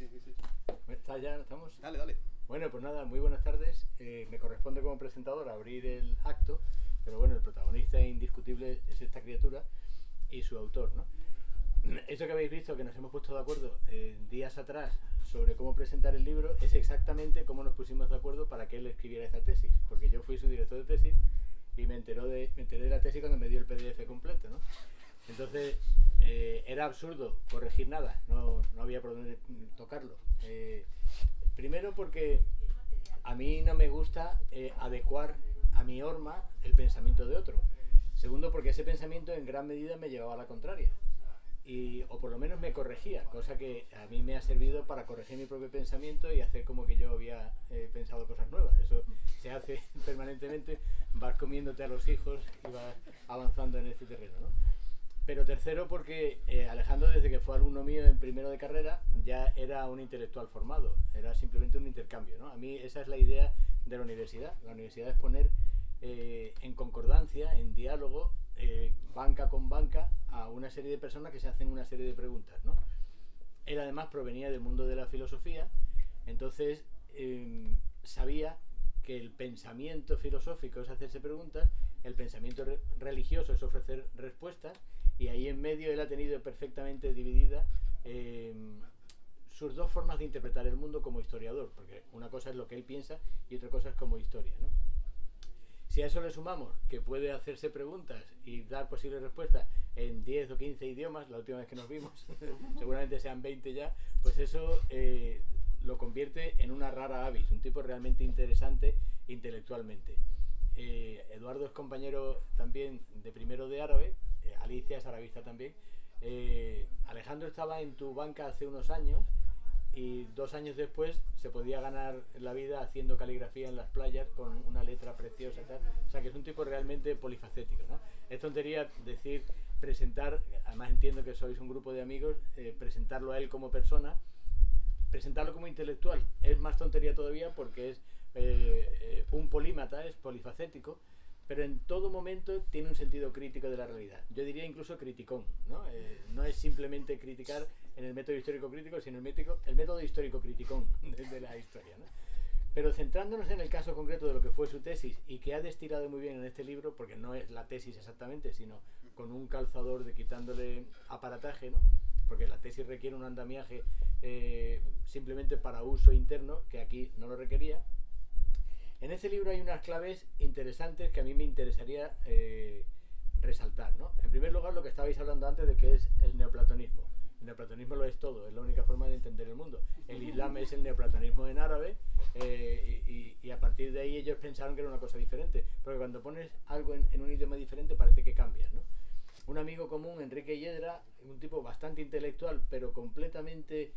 sí. ¿Estás ya? ¿Estamos? Dale. Bueno, pues nada, muy buenas tardes. Me corresponde como presentador abrir el acto, pero bueno, el protagonista indiscutible es esta criatura y su autor, ¿no? Eso que habéis visto, que nos hemos puesto de acuerdo días atrás sobre cómo presentar el libro, es exactamente cómo nos pusimos de acuerdo para que él escribiera esta tesis, porque yo fui su director de tesis y me enteré de la tesis cuando me dio el PDF completo, ¿no? Entonces, era absurdo corregir nada, no había por dónde tocarlo. Primero porque a mí no me gusta adecuar a mi horma el pensamiento de otro. Segundo porque ese pensamiento en gran medida me llevaba a la contraria. O por lo menos me corregía, cosa que a mí me ha servido para corregir mi propio pensamiento y hacer como que yo había pensado cosas nuevas. Eso se hace permanentemente, vas comiéndote a los hijos y vas avanzando en este terreno, ¿no? Pero tercero porque Alejandro, desde que fue alumno mío en primero de carrera, ya era un intelectual formado, era simplemente un intercambio, ¿no? A mí esa es la idea de la universidad. La universidad es poner en concordancia, en diálogo, banca con banca, a una serie de personas que se hacen una serie de preguntas, ¿no? Él además provenía del mundo de la filosofía, entonces sabía que el pensamiento filosófico es hacerse preguntas, el pensamiento religioso es ofrecer respuestas, y ahí en medio él ha tenido perfectamente dividida sus dos formas de interpretar el mundo como historiador, porque una cosa es lo que él piensa y otra cosa es como historia, ¿no? Si a eso le sumamos que puede hacerse preguntas y dar posibles respuestas en 10 o 15 idiomas, la última vez que nos vimos, seguramente sean 20 ya, pues eso lo convierte en una rara avis, un tipo realmente interesante intelectualmente. Eduardo es compañero también de primero de árabe, Alicia es arabista también. Alejandro estaba en tu banca hace unos años y 2 años después se podía ganar la vida haciendo caligrafía en las playas con una letra preciosa, tal. O sea que es un tipo realmente polifacético, ¿no? Es tontería decir, presentar, además entiendo que sois un grupo de amigos, presentarlo a él como persona, presentarlo como intelectual es más tontería todavía porque es un polímata, es polifacético, pero en todo momento tiene un sentido crítico de la realidad. Yo diría incluso criticón, ¿no? No es simplemente criticar en el método histórico crítico, sino el método histórico criticón de la historia, ¿no? Pero centrándonos en el caso concreto de lo que fue su tesis y que ha destilado muy bien en este libro, porque no es la tesis exactamente, sino con un calzador de quitándole aparataje, ¿no? Porque la tesis requiere un andamiaje simplemente para uso interno, que aquí no lo requería. En este libro hay unas claves interesantes que a mí me interesaría resaltar, ¿no? En primer lugar, lo que estabais hablando antes de que es el neoplatonismo. El neoplatonismo lo es todo, es la única forma de entender el mundo. El Islam es el neoplatonismo en árabe y a partir de ahí ellos pensaron que era una cosa diferente, porque cuando pones algo en un idioma diferente parece que cambias, ¿no? Un amigo común, Enrique Yedra, un tipo bastante intelectual, pero completamente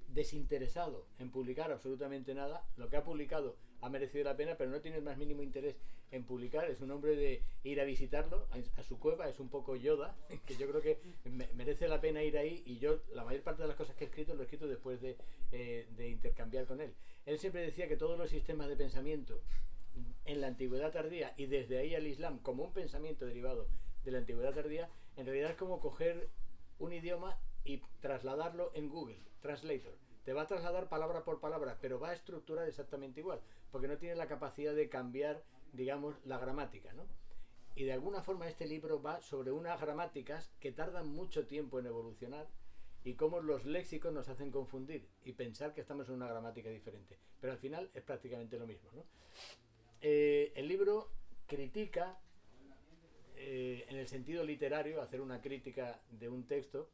desinteresado en publicar absolutamente nada. Lo que ha publicado ha merecido la pena, pero no tiene el más mínimo interés en publicar. Es un hombre de ir a visitarlo a su cueva, es un poco Yoda, que yo creo que merece la pena ir ahí, y yo la mayor parte de las cosas que he escrito lo he escrito después de intercambiar con él. Él siempre decía que todos los sistemas de pensamiento en la antigüedad tardía, y desde ahí al Islam como un pensamiento derivado de la antigüedad tardía, en realidad es como coger un idioma y trasladarlo en Google Translator. Te va a trasladar palabra por palabra, pero va a estructurar exactamente igual, porque no tiene la capacidad de cambiar, digamos, la gramática, ¿no? Y de alguna forma este libro va sobre unas gramáticas que tardan mucho tiempo en evolucionar y cómo los léxicos nos hacen confundir y pensar que estamos en una gramática diferente, pero al final es prácticamente lo mismo, ¿no? El libro critica, en el sentido literario, hacer una crítica de un texto,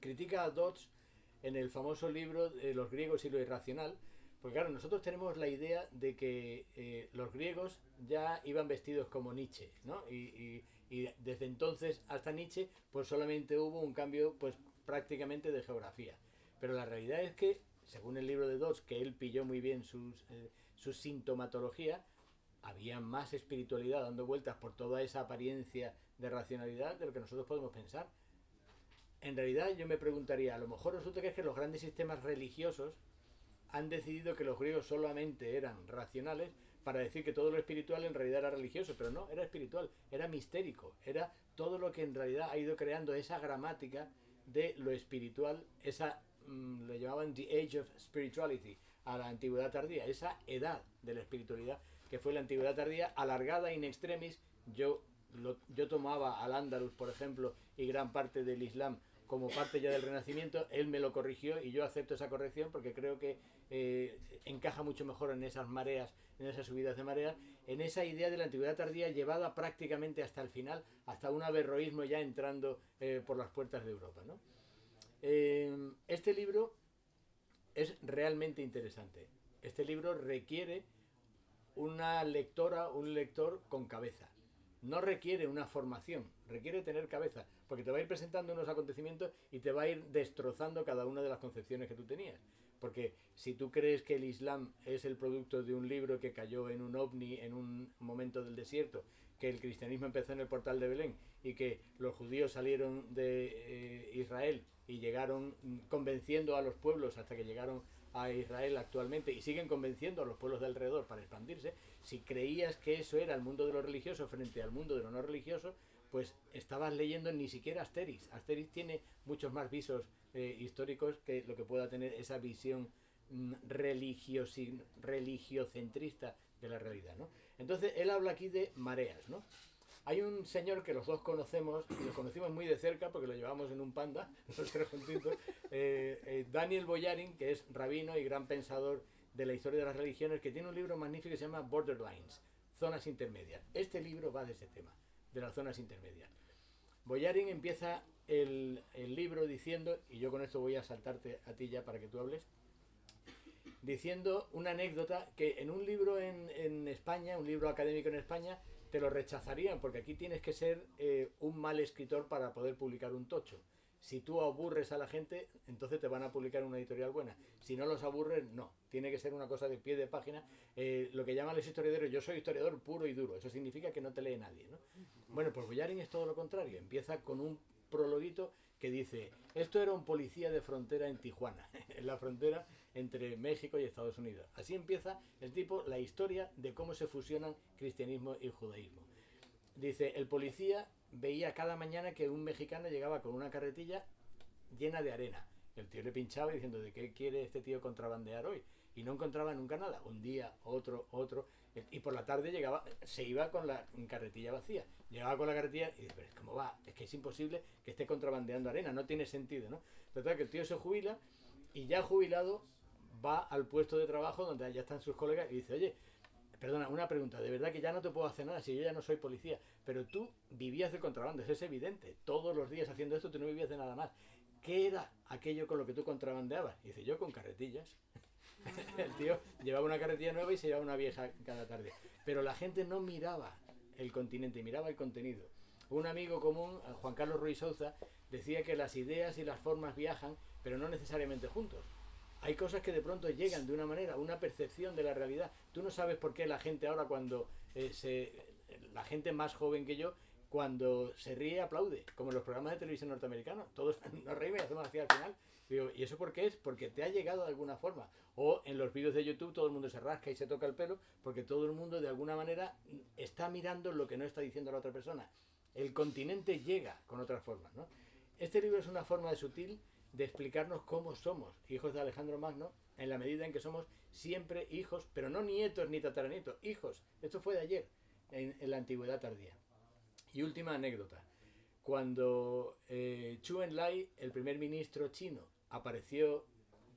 critica a Dodge en el famoso libro de los griegos y lo irracional, porque claro, nosotros tenemos la idea de que los griegos ya iban vestidos como Nietzsche, ¿no? Y desde entonces hasta Nietzsche pues solamente hubo un cambio pues prácticamente de geografía, pero la realidad es que según el libro de Dodge, que él pilló muy bien su sintomatología, había más espiritualidad dando vueltas por toda esa apariencia de racionalidad de lo que nosotros podemos pensar. En realidad yo me preguntaría, a lo mejor resulta que es que los grandes sistemas religiosos han decidido que los griegos solamente eran racionales para decir que todo lo espiritual en realidad era religioso, pero no, era espiritual, era mistérico, era todo lo que en realidad ha ido creando esa gramática de lo espiritual, esa, lo llamaban The Age of Spirituality, a la antigüedad tardía, esa edad de la espiritualidad que fue la antigüedad tardía, alargada in extremis. Yo tomaba al Andalus, por ejemplo, y gran parte del Islam como parte ya del Renacimiento. Él me lo corrigió y yo acepto esa corrección porque creo que encaja mucho mejor en esas mareas, en esas subidas de mareas, en esa idea de la antigüedad tardía llevada prácticamente hasta el final, hasta un averroísmo ya entrando por las puertas de Europa, ¿no? Este libro es realmente interesante. Este libro requiere una lectora, un lector con cabeza. No requiere una formación, requiere tener cabeza, porque te va a ir presentando unos acontecimientos y te va a ir destrozando cada una de las concepciones que tú tenías. Porque si tú crees que el Islam es el producto de un libro que cayó en un ovni en un momento del desierto, que el cristianismo empezó en el portal de Belén y que los judíos salieron de Israel y llegaron convenciendo a los pueblos hasta que llegaron a Israel actualmente y siguen convenciendo a los pueblos de alrededor para expandirse, si creías que eso era el mundo de lo religioso frente al mundo de lo no religioso, pues estabas leyendo ni siquiera Asterix. Asterix tiene muchos más visos históricos que lo que pueda tener esa visión religiocentrista de la realidad, ¿no? Entonces él habla aquí de mareas, ¿no? Hay un señor que los dos conocemos, y lo conocimos muy de cerca porque lo llevamos en un panda, los tres juntitos, Daniel Boyarin, que es rabino y gran pensador de la historia de las religiones, que tiene un libro magnífico que se llama Borderlines, zonas intermedias. Este libro va de ese tema, de las zonas intermedias. Boyarin empieza el libro diciendo, y yo con esto voy a saltarte a ti ya para que tú hables, diciendo una anécdota que en un libro en España, un libro académico en España, te lo rechazarían, porque aquí tienes que ser un mal escritor para poder publicar un tocho. Si tú aburres a la gente, entonces te van a publicar una editorial buena. Si no los aburres, no. Tiene que ser una cosa de pie de página. Lo que llaman los historiadores, yo soy historiador puro y duro. Eso significa que no te lee nadie, ¿no? Bueno, pues Boyarin es todo lo contrario. Empieza con un prologuito que dice, esto era un policía de frontera en Tijuana, en la frontera entre México y Estados Unidos. Así empieza el tipo, la historia de cómo se fusionan cristianismo y judaísmo. Dice, el policía veía cada mañana que un mexicano llegaba con una carretilla llena de arena. El tío le pinchaba diciendo, ¿de qué quiere este tío contrabandear hoy? Y no encontraba nunca nada. Un día, otro. Y por la tarde llegaba, se iba con la carretilla vacía. Llegaba con la carretilla y dice, pero ¿cómo va? Es que es imposible que esté contrabandeando arena. No tiene sentido, ¿no? Total, que el tío se jubila y ya jubilado va al puesto de trabajo donde ya están sus colegas y dice, oye, perdona, una pregunta, de verdad que ya no te puedo hacer nada si yo ya no soy policía, pero tú vivías de contrabando, eso es evidente, todos los días haciendo esto tú no vivías de nada más. ¿Qué era aquello con lo que tú contrabandeabas? Y dice, yo con carretillas. El tío llevaba una carretilla nueva y se llevaba una vieja cada tarde. Pero la gente no miraba el continente, miraba el contenido. Un amigo común, Juan Carlos Ruiz Souza, decía que las ideas y las formas viajan, pero no necesariamente juntos. Hay cosas que de pronto llegan de una manera, una percepción de la realidad. Tú no sabes por qué la gente ahora cuando la gente más joven que yo, cuando se ríe aplaude, como en los programas de televisión norteamericanos. Todos nos reímos y hacemos así al final. Digo, ¿y eso por qué es? Porque te ha llegado de alguna forma. O en los vídeos de YouTube todo el mundo se rasca y se toca el pelo porque todo el mundo de alguna manera está mirando lo que no está diciendo la otra persona. El continente llega con otras formas, ¿no? Este libro es una forma de sutil de explicarnos cómo somos hijos de Alejandro Magno, en la medida en que somos siempre hijos, pero no nietos ni tataranietos, hijos. Esto fue de ayer, en la antigüedad tardía. Y última anécdota. Cuando Zhou Enlai, el primer ministro chino, apareció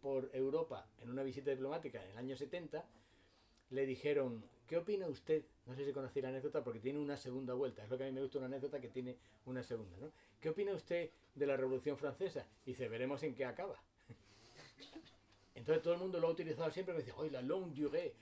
por Europa en una visita diplomática en el año 70, le dijeron, ¿qué opina usted? No sé si conocéis la anécdota porque tiene una segunda vuelta. Es lo que a mí me gusta, una anécdota que tiene una segunda, ¿no? ¿Qué opina usted de la Revolución Francesa? Y dice, veremos en qué acaba. Entonces todo el mundo lo ha utilizado siempre, me dice, oye, la longue durée,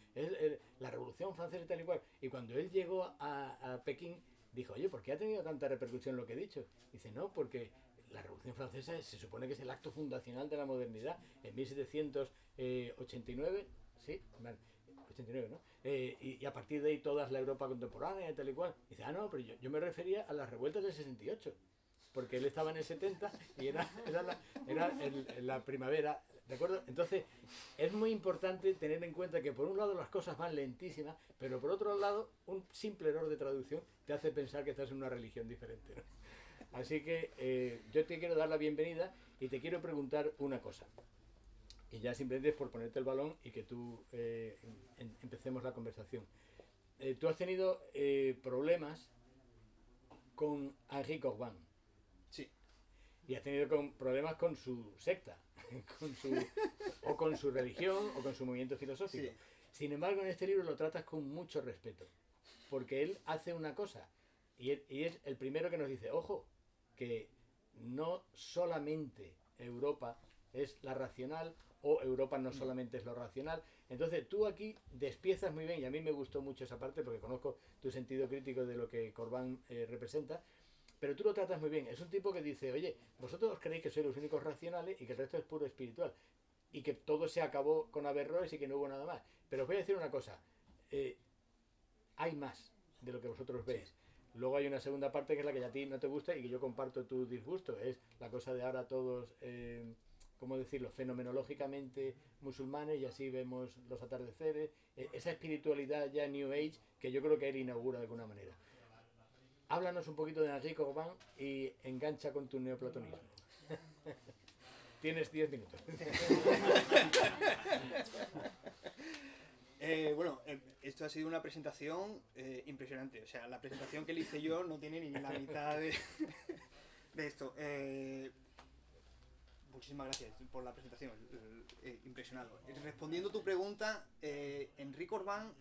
la Revolución Francesa y tal y cual. Y cuando él llegó a Pekín, dijo, oye, ¿por qué ha tenido tanta repercusión lo que he dicho? Dice, no, porque la Revolución Francesa se supone que es el acto fundacional de la modernidad. En 1789, sí, 89, ¿no? Y a partir de ahí toda la Europa contemporánea y tal y cual. Dice, no, pero yo me refería a las revueltas del 68, porque él estaba en el 70 y era la primavera, ¿de acuerdo? Entonces, es muy importante tener en cuenta que por un lado las cosas van lentísimas, pero por otro lado, un simple error de traducción te hace pensar que estás en una religión diferente, ¿no? Así que yo te quiero dar la bienvenida y te quiero preguntar una cosa. Y ya simplemente es por ponerte el balón y que tú empecemos la conversación. Tú has tenido problemas con Henri Corbin. Sí. Y has tenido problemas con su secta, o con su religión, o con su movimiento filosófico. Sí. Sin embargo, en este libro lo tratas con mucho respeto, porque él hace una cosa, y es el primero que nos dice, ojo, que no solamente Europa es la racional, o Europa no solamente es lo racional. Entonces tú aquí despiezas muy bien, y a mí me gustó mucho esa parte, porque conozco tu sentido crítico de lo que Corbin representa, pero tú lo tratas muy bien. Es un tipo que dice, oye, vosotros creéis que sois los únicos racionales y que el resto es puro espiritual. Y que todo se acabó con Averroes y que no hubo nada más. Pero os voy a decir una cosa. Hay más de lo que vosotros veis. Luego hay una segunda parte que es la que a ti no te gusta y que yo comparto tu disgusto. Es la cosa de ahora todos, ¿cómo decirlo?, fenomenológicamente musulmanes, y así vemos los atardeceres. Esa espiritualidad ya New Age que yo creo que él inaugura de alguna manera. Háblanos un poquito de Henri Corbin y engancha con tu neoplatonismo. Tienes 10 minutos. Bueno, esto ha sido una presentación impresionante. O sea, la presentación que le hice yo no tiene ni la mitad de esto. Muchísimas gracias por la presentación. Impresionado. Respondiendo a tu pregunta, Henri Corbin,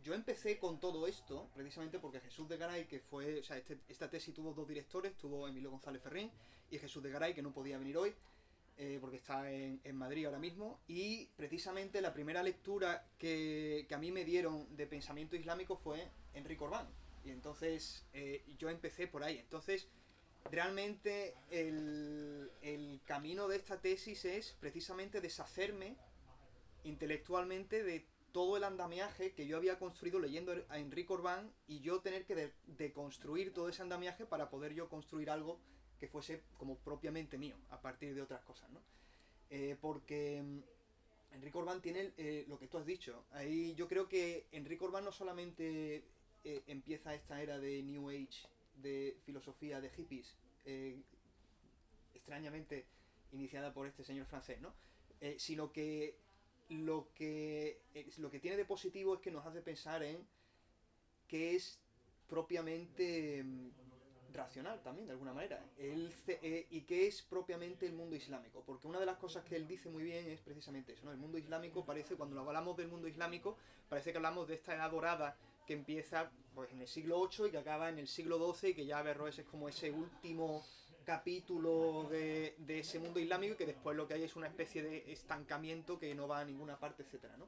yo empecé con todo esto precisamente porque Jesús de Garay, que fue, o sea, esta tesis tuvo dos directores, tuvo Emilio González Ferrín y Jesús de Garay, que no podía venir hoy, porque está en Madrid ahora mismo, y precisamente la primera lectura que a mí me dieron de pensamiento islámico fue Henri Corbin, y entonces yo empecé por ahí. Entonces realmente el camino de esta tesis es precisamente deshacerme intelectualmente de todo el andamiaje que yo había construido leyendo a Henri Corbin, y yo tener que deconstruir todo ese andamiaje para poder yo construir algo que fuese como propiamente mío, a partir de otras cosas, ¿no? Porque Henri Corbin tiene lo que tú has dicho. Ahí yo creo que Henri Corbin no solamente empieza esta era de New Age, de filosofía de hippies, extrañamente iniciada por este señor francés, ¿no? Sino que lo que tiene de positivo es que nos hace pensar en qué es propiamente racional también, de alguna manera, y qué es propiamente el mundo islámico, porque una de las cosas que él dice muy bien es precisamente eso, ¿no? El mundo islámico parece, cuando hablamos del mundo islámico, parece que hablamos de esta edad dorada que empieza pues en el siglo VIII y que acaba en el siglo XII, y que ya Averroes es como ese último capítulo de ese mundo islámico, y que después lo que hay es una especie de estancamiento que no va a ninguna parte, etcétera, ¿no?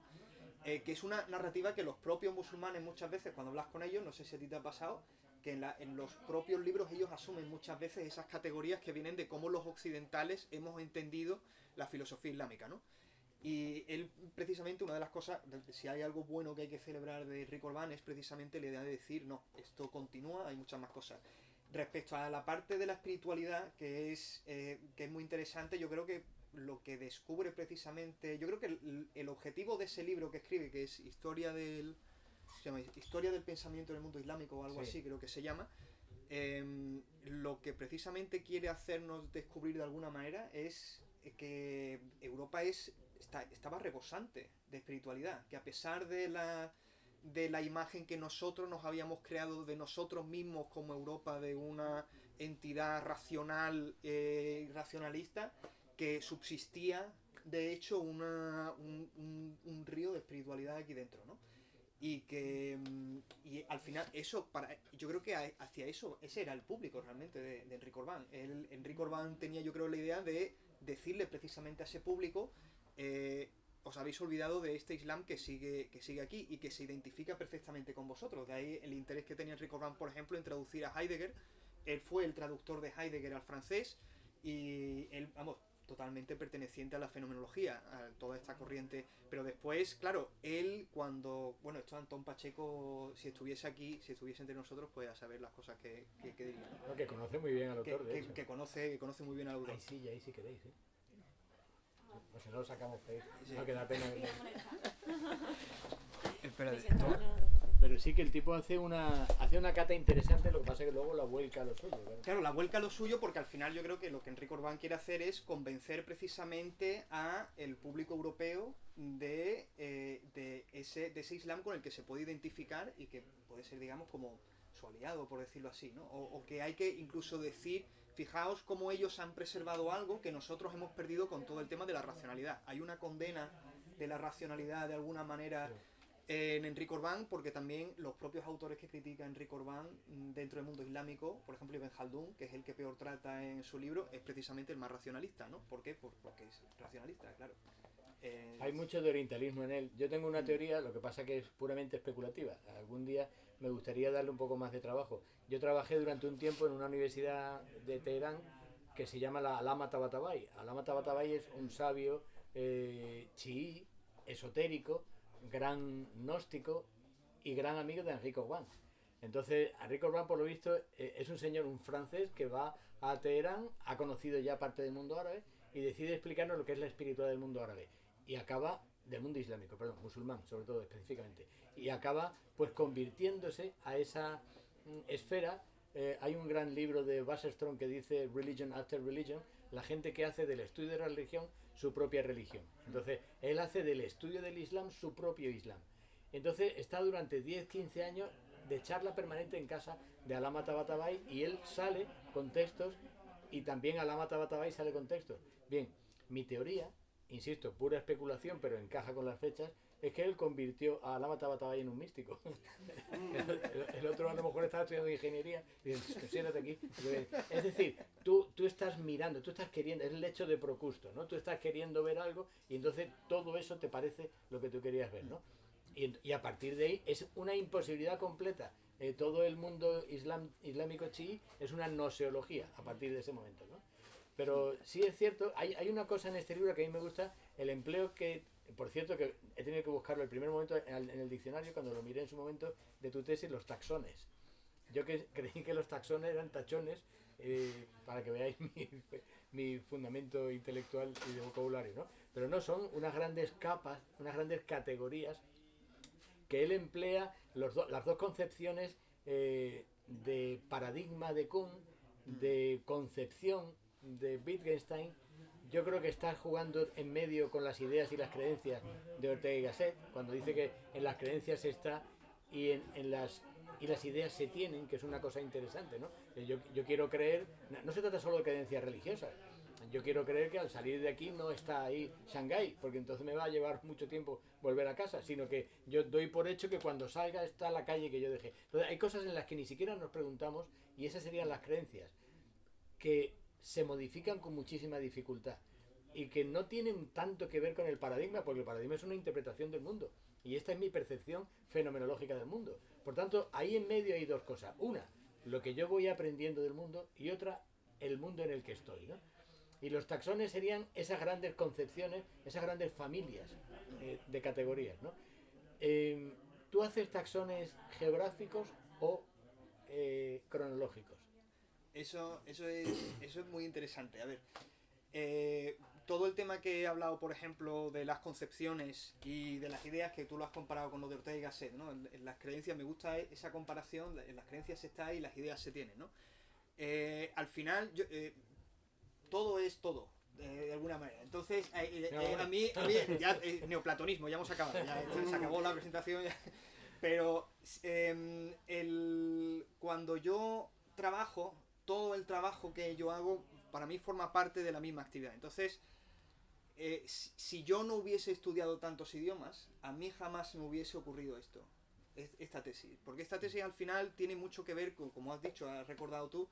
Que es una narrativa que los propios musulmanes muchas veces, cuando hablas con ellos, no sé si a ti te ha pasado, que en los propios libros ellos asumen muchas veces esas categorías que vienen de cómo los occidentales hemos entendido la filosofía islámica, ¿no? Y él, precisamente, una de las cosas, si hay algo bueno que hay que celebrar de Henri Corbin, es precisamente la idea de decir, no, esto continúa, hay muchas más cosas. Respecto a la parte de la espiritualidad, que es muy interesante, yo creo que lo que descubre precisamente, yo creo que el objetivo de ese libro que escribe, que es Historia del pensamiento en el mundo islámico o algo así, creo que se llama, lo que precisamente quiere hacernos descubrir de alguna manera es que Europa estaba rebosante de espiritualidad, que a pesar de la imagen que nosotros nos habíamos creado de nosotros mismos como Europa, de una entidad racional, racionalista, que subsistía de hecho un río de espiritualidad aquí dentro, ¿no? Y al final yo creo que hacia eso, ese era el público realmente de Henri Corbin. Henri Corbin tenía, yo creo, la idea de decirle precisamente a ese público, os habéis olvidado de este Islam que sigue aquí y que se identifica perfectamente con vosotros. De ahí el interés que tenía Henri Corbin, por ejemplo, en traducir a Heidegger. Él fue el traductor de Heidegger al francés, y él, vamos, totalmente perteneciente a la fenomenología, a toda esta corriente. Pero después, claro, él cuando... Bueno, esto Antón Pacheco, si estuviese aquí, si estuviese entre nosotros, pues a saber las cosas que diría. No, que conoce muy bien al autor, de hecho. Que conoce muy bien al autor. Ahí sí queréis, ¿eh? Pues si no lo sacamos, no, que da pena. Espérate. Pero sí que el tipo hace una cata interesante, lo que pasa es que luego la vuelca a lo suyo. Claro, la vuelca a lo suyo, porque al final yo creo que lo que Enrique Orbán quiere hacer es convencer precisamente a el público europeo de ese Islam con el que se puede identificar y que puede ser, digamos, como su aliado, por decirlo así, ¿no? O que hay que incluso decir, fijaos cómo ellos han preservado algo que nosotros hemos perdido con todo el tema de la racionalidad. Hay una condena de la racionalidad de alguna manera en Enrique Orbán, porque también los propios autores que critican a Enrique Orbán dentro del mundo islámico, por ejemplo Ibn Khaldun, que es el que peor trata en su libro, es precisamente el más racionalista, ¿no? ¿Por qué? Porque es racionalista, claro. Hay mucho de orientalismo en él. Yo tengo una teoría, lo que pasa que es puramente especulativa. Algún día me gustaría darle un poco más de trabajo. Yo trabajé durante un tiempo en una universidad de Teherán que se llama la Alama Tabatabai. Alama Tabatabai es un sabio chií, esotérico, gran gnóstico y gran amigo de Enrique Orbán. Entonces, Enrique Orbán, por lo visto, es un señor, un francés que va a Teherán, ha conocido ya parte del mundo árabe y decide explicarnos lo que es la espiritualidad del mundo árabe. Y acaba, del mundo islámico, perdón, musulmán, sobre todo, específicamente. Y acaba, pues, convirtiéndose a esa esfera. Hay un gran libro de Wasserstrom que dice Religion After Religion, la gente que hace del estudio de la religión su propia religión. Entonces, él hace del estudio del Islam su propio Islam. Entonces, está durante 10-15 años de charla permanente en casa de Alama Tabatabai y él sale con textos y también Alama Tabatabai sale con textos. Bien, mi teoría, insisto, pura especulación, pero encaja con las fechas, es que él convirtió a Alama Tabatabai en un místico. El otro a lo mejor estaba estudiando ingeniería y dice, siéntate aquí. Es decir, tú estás mirando, tú estás queriendo, es el hecho de Procusto, ¿no? Tú estás queriendo ver algo y entonces todo eso te parece lo que tú querías ver, ¿no? Y a partir de ahí es una imposibilidad completa. Todo el mundo islámico chií es una gnoseología a partir de ese momento, ¿no? Pero sí es cierto, hay una cosa en este libro que a mí me gusta, el empleo que, por cierto, que he tenido que buscarlo el primer momento en el diccionario, cuando lo miré en su momento de tu tesis, los taxones. Yo creí que los taxones eran tachones, para que veáis mi fundamento intelectual y de vocabulario, ¿no? Pero no, son unas grandes capas, unas grandes categorías que él emplea las dos concepciones de paradigma de Kuhn, de concepción de Wittgenstein. Yo creo que está jugando en medio con las ideas y las creencias de Ortega y Gasset, cuando dice que en las creencias se está y las ideas se tienen, que es una cosa interesante, ¿no? Yo quiero creer, no se trata solo de creencias religiosas. Yo quiero creer que al salir de aquí no está ahí Shanghái, porque entonces me va a llevar mucho tiempo volver a casa, sino que yo doy por hecho que cuando salga está la calle que yo dejé. Entonces hay cosas en las que ni siquiera nos preguntamos y esas serían las creencias, que se modifican con muchísima dificultad y que no tienen tanto que ver con el paradigma, porque el paradigma es una interpretación del mundo y esta es mi percepción fenomenológica del mundo. Por tanto, ahí en medio hay dos cosas. Una, lo que yo voy aprendiendo del mundo y otra, el mundo en el que estoy, ¿no? Y los taxones serían esas grandes concepciones, esas grandes familias de categorías, ¿no? ¿Tú haces taxones geográficos o cronológicos? Eso es muy interesante. A ver, todo el tema que he hablado, por ejemplo, de las concepciones y de las ideas, que tú lo has comparado con lo de Ortega y Gasset, ¿no? En las creencias me gusta esa comparación, en las creencias se está y las ideas se tienen, ¿no? Al final, todo es todo, de alguna manera. Entonces, a mí ya, neoplatonismo, ya hemos acabado, ya se acabó la presentación. Ya. Pero cuando yo trabajo, todo el trabajo que yo hago, para mí forma parte de la misma actividad. Entonces, si yo no hubiese estudiado tantos idiomas, a mí jamás me hubiese ocurrido esta tesis. Porque esta tesis al final tiene mucho que ver, como has dicho, has recordado tú,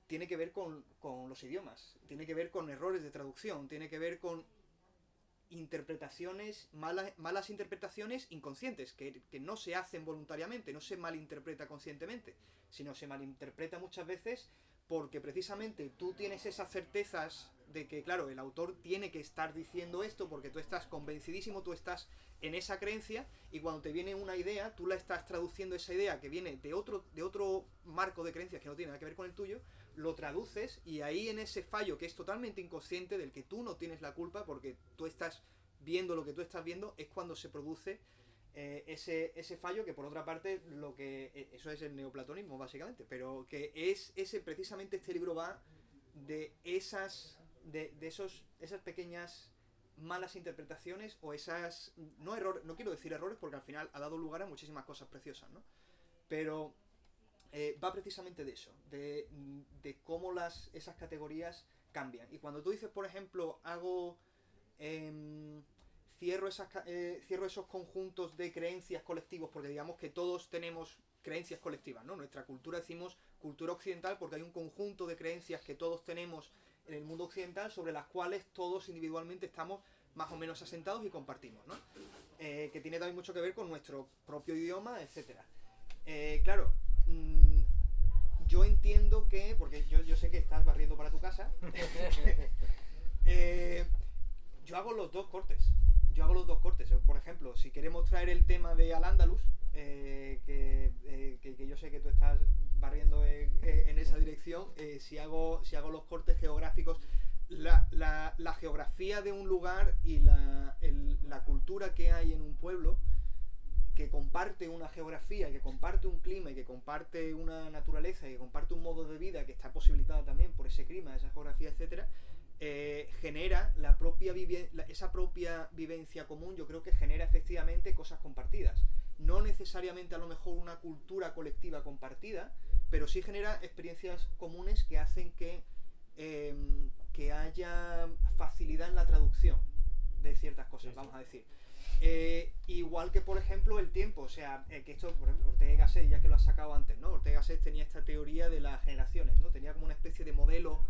tiene que ver con los idiomas, tiene que ver con errores de traducción, tiene que ver con interpretaciones, malas interpretaciones inconscientes, que no se hacen voluntariamente, no se malinterpreta conscientemente, sino se malinterpreta muchas veces porque precisamente tú tienes esas certezas de que, claro, el autor tiene que estar diciendo esto porque tú estás convencidísimo, tú estás en esa creencia y cuando te viene una idea, tú la estás traduciendo esa idea que viene de otro marco de creencias que no tiene nada que ver con el tuyo, lo traduces y ahí en ese fallo que es totalmente inconsciente, del que tú no tienes la culpa porque tú estás viendo lo que tú estás viendo, es cuando se produce ese fallo, que por otra parte eso es el neoplatonismo básicamente, pero que precisamente este libro va de esas pequeñas malas interpretaciones o no errores, no quiero decir errores porque al final ha dado lugar a muchísimas cosas preciosas, ¿no? Pero va precisamente de eso, de cómo esas categorías cambian. Y cuando tú dices, por ejemplo, cierro esos conjuntos de creencias colectivos, porque digamos que todos tenemos creencias colectivas, ¿no? Nuestra cultura, decimos cultura occidental porque hay un conjunto de creencias que todos tenemos en el mundo occidental sobre las cuales todos individualmente estamos más o menos asentados y compartimos, ¿no? Que tiene también mucho que ver con nuestro propio idioma, etcétera. Claro, yo entiendo que, porque yo sé que estás barriendo para tu casa, yo hago los dos cortes. Por ejemplo, si queremos traer el tema de Al-Ándalus, que yo sé que tú estás barriendo en esa dirección, si hago los cortes geográficos, la geografía de un lugar y la cultura que hay en un pueblo, que comparte una geografía, que comparte un clima y que comparte una naturaleza y que comparte un modo de vida que está posibilitada también por ese clima, esa geografía, etcétera, genera esa propia vivencia común. Yo creo que genera efectivamente cosas compartidas. No necesariamente a lo mejor una cultura colectiva compartida, pero sí genera experiencias comunes que hacen que haya facilidad en la traducción de ciertas cosas, sí, vamos a decir. Igual que, por ejemplo, el tiempo. O sea, que esto, por ejemplo, Ortega y Gasset, ya que lo has sacado antes, ¿no? Ortega y Gasset tenía esta teoría de las generaciones, ¿no? Tenía como una especie de modelo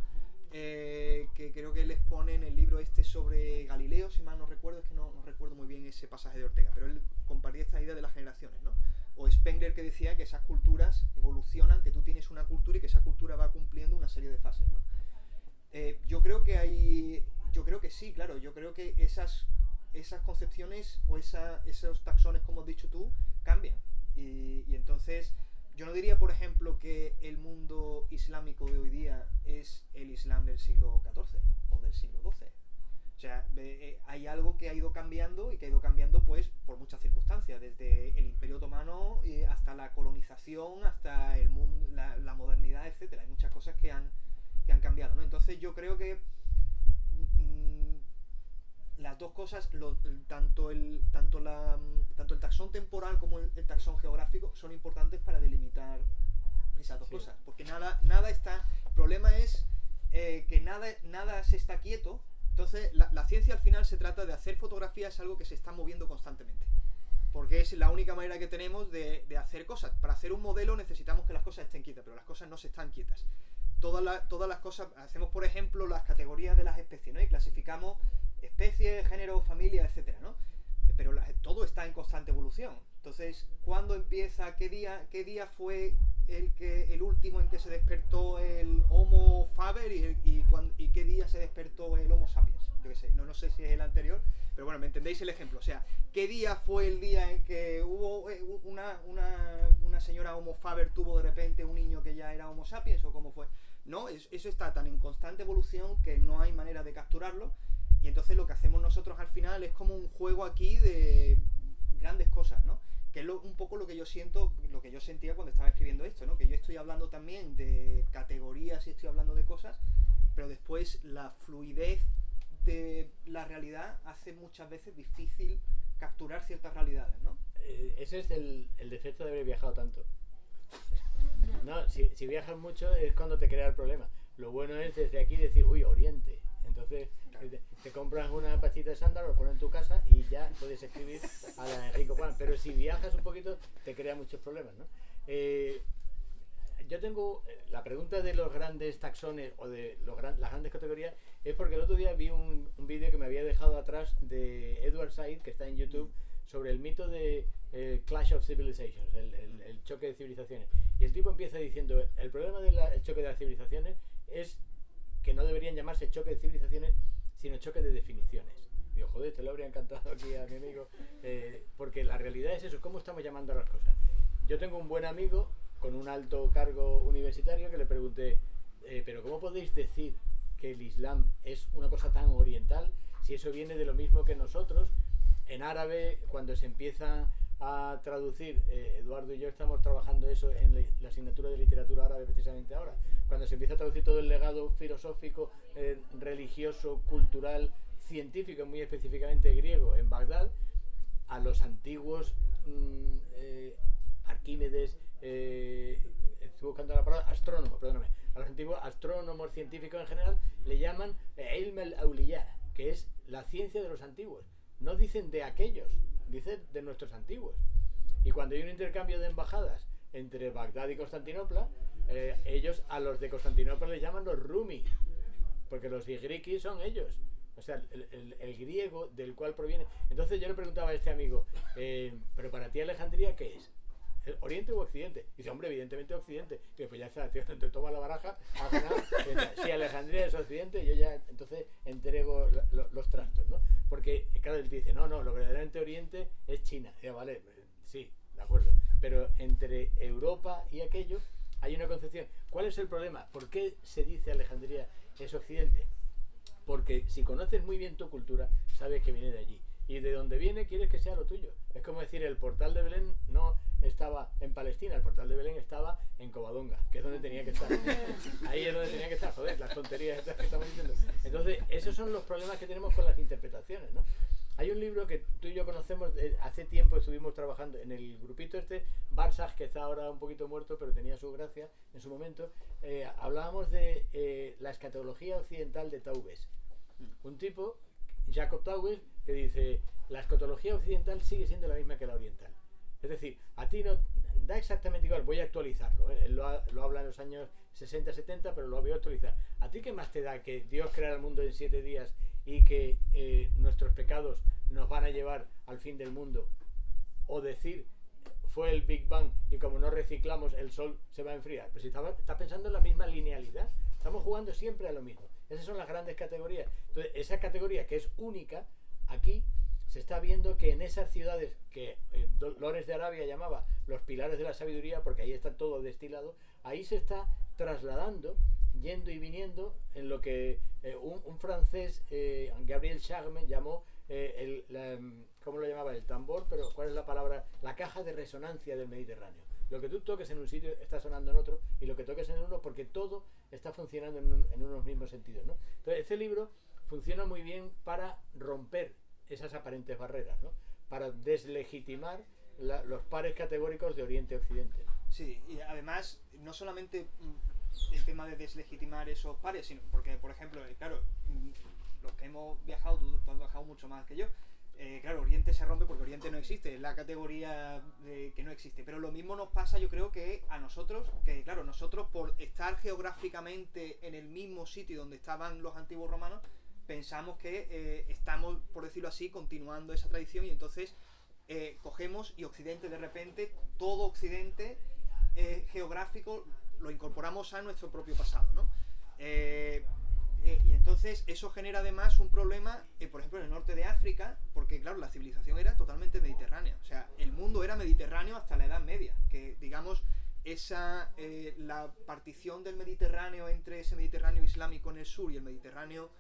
que creo que él expone en el libro sobre Galileo, si mal no recuerdo, es que no recuerdo muy bien ese pasaje de Ortega, pero él compartía esta idea de las generaciones, ¿no? O Spengler, que decía que esas culturas evolucionan, que tú tienes una cultura y que esa cultura va cumpliendo una serie de fases, ¿no? Yo creo que sí, claro, yo creo que esas concepciones o esos taxones, como has dicho tú, cambian. Y entonces yo no diría, por ejemplo, que el mundo islámico de hoy día es el Islam del siglo XIV o del siglo XII. O sea, hay algo que ha ido cambiando y que ha ido cambiando pues por muchas circunstancias, desde el Imperio Otomano hasta la colonización, hasta el mundo, la modernidad, etcétera. Hay muchas cosas que han cambiado, ¿no? Entonces yo creo que las dos cosas, tanto el taxón temporal como el taxón geográfico son importantes para delimitar esas dos cosas, porque nada está. El problema es que nada se está quieto. Entonces la ciencia al final se trata de hacer fotografías, algo que se está moviendo constantemente, porque es la única manera que tenemos de hacer cosas. Para hacer un modelo necesitamos que las cosas estén quietas, pero las cosas no se están quietas. Todas las cosas, hacemos por ejemplo las categorías de las especies, ¿no? Y clasificamos especies, género, familia, etcétera, ¿no? Pero todo está en constante evolución. Entonces, ¿cuándo empieza? ¿Qué día fue el último en que se despertó el Homo faber y qué día se despertó el Homo sapiens? Yo qué sé, no sé si es el anterior, pero bueno, me entendéis el ejemplo. O sea, ¿qué día fue el día en que hubo una señora Homo faber tuvo de repente un niño que ya era Homo sapiens, o cómo fue? No, eso está tan en constante evolución que no hay manera de capturarlo. Y entonces lo que hacemos nosotros al final es como un juego aquí de grandes cosas, ¿no? Que es un poco lo que yo siento, lo que yo sentía cuando estaba escribiendo esto, ¿no? Que yo estoy hablando también de categorías y estoy hablando de cosas, pero después la fluidez de la realidad hace muchas veces difícil capturar ciertas realidades, ¿no? Ese es el defecto de haber viajado tanto. No, si viajas mucho es cuando te crea el problema. Lo bueno es desde aquí decir, uy, Oriente. Entonces te compras una pastita de sándalo, lo pones en tu casa y ya puedes escribir a la Enrique Juan. Pero si viajas un poquito te crea muchos problemas, ¿no? Yo tengo la pregunta de los grandes taxones o de las grandes categorías, es porque el otro día vi un vídeo que me había dejado atrás de Edward Said, que está en YouTube, sobre el mito de Clash of Civilizations, el choque de civilizaciones. Y el tipo empieza diciendo, el problema del choque de las civilizaciones es que no deberían llamarse choque de civilizaciones, sino choque de definiciones. Digo, joder, te lo habría encantado aquí a mi amigo, porque la realidad es eso, ¿cómo estamos llamando a las cosas? Yo tengo un buen amigo con un alto cargo universitario que le pregunté, pero ¿cómo podéis decir que el Islam es una cosa tan oriental si eso viene de lo mismo que nosotros? En árabe, cuando se empieza a traducir, Eduardo y yo estamos trabajando eso en la asignatura de literatura árabe precisamente ahora, cuando se empieza a traducir todo el legado filosófico, religioso, cultural, científico, muy específicamente griego, en Bagdad, a los antiguos Arquímedes, estoy buscando la palabra, astrónomos, perdóname, a los antiguos astrónomos, científicos en general, le llaman Ilm al-Awliya, que es la ciencia de los antiguos. No dicen de aquellos, dicen de nuestros antiguos. Y cuando hay un intercambio de embajadas entre Bagdad y Constantinopla, ellos a los de Constantinopla les llaman los Rumi, porque los igriki son ellos. O sea, el griego del cual proviene. Entonces yo le preguntaba a este amigo, pero para ti Alejandría, ¿qué es? ¿Oriente u Occidente? Y dice, hombre, evidentemente Occidente. Y pues ya está, tío, te toma la baraja, has ganado. Si Alejandría es Occidente, yo ya entonces entrego los trastos, ¿no? Porque, claro, él dice, no, lo verdaderamente Oriente es China. Y yo, vale, sí, de acuerdo. Pero entre Europa y aquello hay una concepción. ¿Cuál es el problema? ¿Por qué se dice Alejandría es Occidente? Porque si conoces muy bien tu cultura, sabes que viene de allí. Y de donde viene, quieres que sea lo tuyo. Es como decir, el portal de Belén no estaba en Palestina, el portal de Belén estaba en Covadonga, que es donde tenía que estar. Ahí es donde tenía que estar, joder, las tonterías estas que estamos diciendo. Entonces, esos son los problemas que tenemos con las interpretaciones, ¿no? Hay un libro que tú y yo conocemos, hace tiempo estuvimos trabajando en el grupito Barsaj, que está ahora un poquito muerto, pero tenía su gracia en su momento. Hablábamos de la escatología occidental de Taubes. Un tipo, Jacob Taubes, que dice, la escatología occidental sigue siendo la misma que la oriental. Es decir, a ti no da exactamente igual, voy a actualizarlo, él lo habla en los años 60, 70, pero lo voy a actualizar. ¿A ti qué más te da que Dios crea el mundo en 7 días y que nuestros pecados nos van a llevar al fin del mundo? O decir, fue el Big Bang y como no reciclamos el sol se va a enfriar. Pues si estás pensando en la misma linealidad, estamos jugando siempre a lo mismo. Esas son las grandes categorías. Entonces, esa categoría que es única, aquí se está viendo que en esas ciudades que Lores de Arabia llamaba los pilares de la sabiduría, porque ahí está todo destilado, ahí se está trasladando, yendo y viniendo en lo que un francés, Gabriel Charme, llamó ¿cómo lo llamaba? El tambor, pero ¿cuál es la palabra? La caja de resonancia del Mediterráneo. Lo que tú toques en un sitio está sonando en otro, y lo que toques en uno, porque todo está funcionando en unos mismos sentidos, ¿no? Entonces, este libro funciona muy bien para romper esas aparentes barreras, ¿no? Para deslegitimar los pares categóricos de Oriente y Occidente. Sí, y además, no solamente el tema de deslegitimar esos pares, sino porque, por ejemplo, claro, los que hemos viajado, tú has viajado mucho más que yo, claro, Oriente se rompe porque Oriente no existe, es la categoría que no existe. Pero lo mismo nos pasa, yo creo, que a nosotros, que claro, nosotros por estar geográficamente en el mismo sitio donde estaban los antiguos romanos, pensamos que estamos, por decirlo así, continuando esa tradición, y entonces cogemos y Occidente, de repente, todo Occidente geográfico lo incorporamos a nuestro propio pasado, ¿no? Y entonces eso genera además un problema, por ejemplo, en el norte de África, porque claro, la civilización era totalmente mediterránea. O sea, el mundo era mediterráneo hasta la Edad Media, que digamos, la partición del Mediterráneo entre ese Mediterráneo islámico en el sur y el Mediterráneo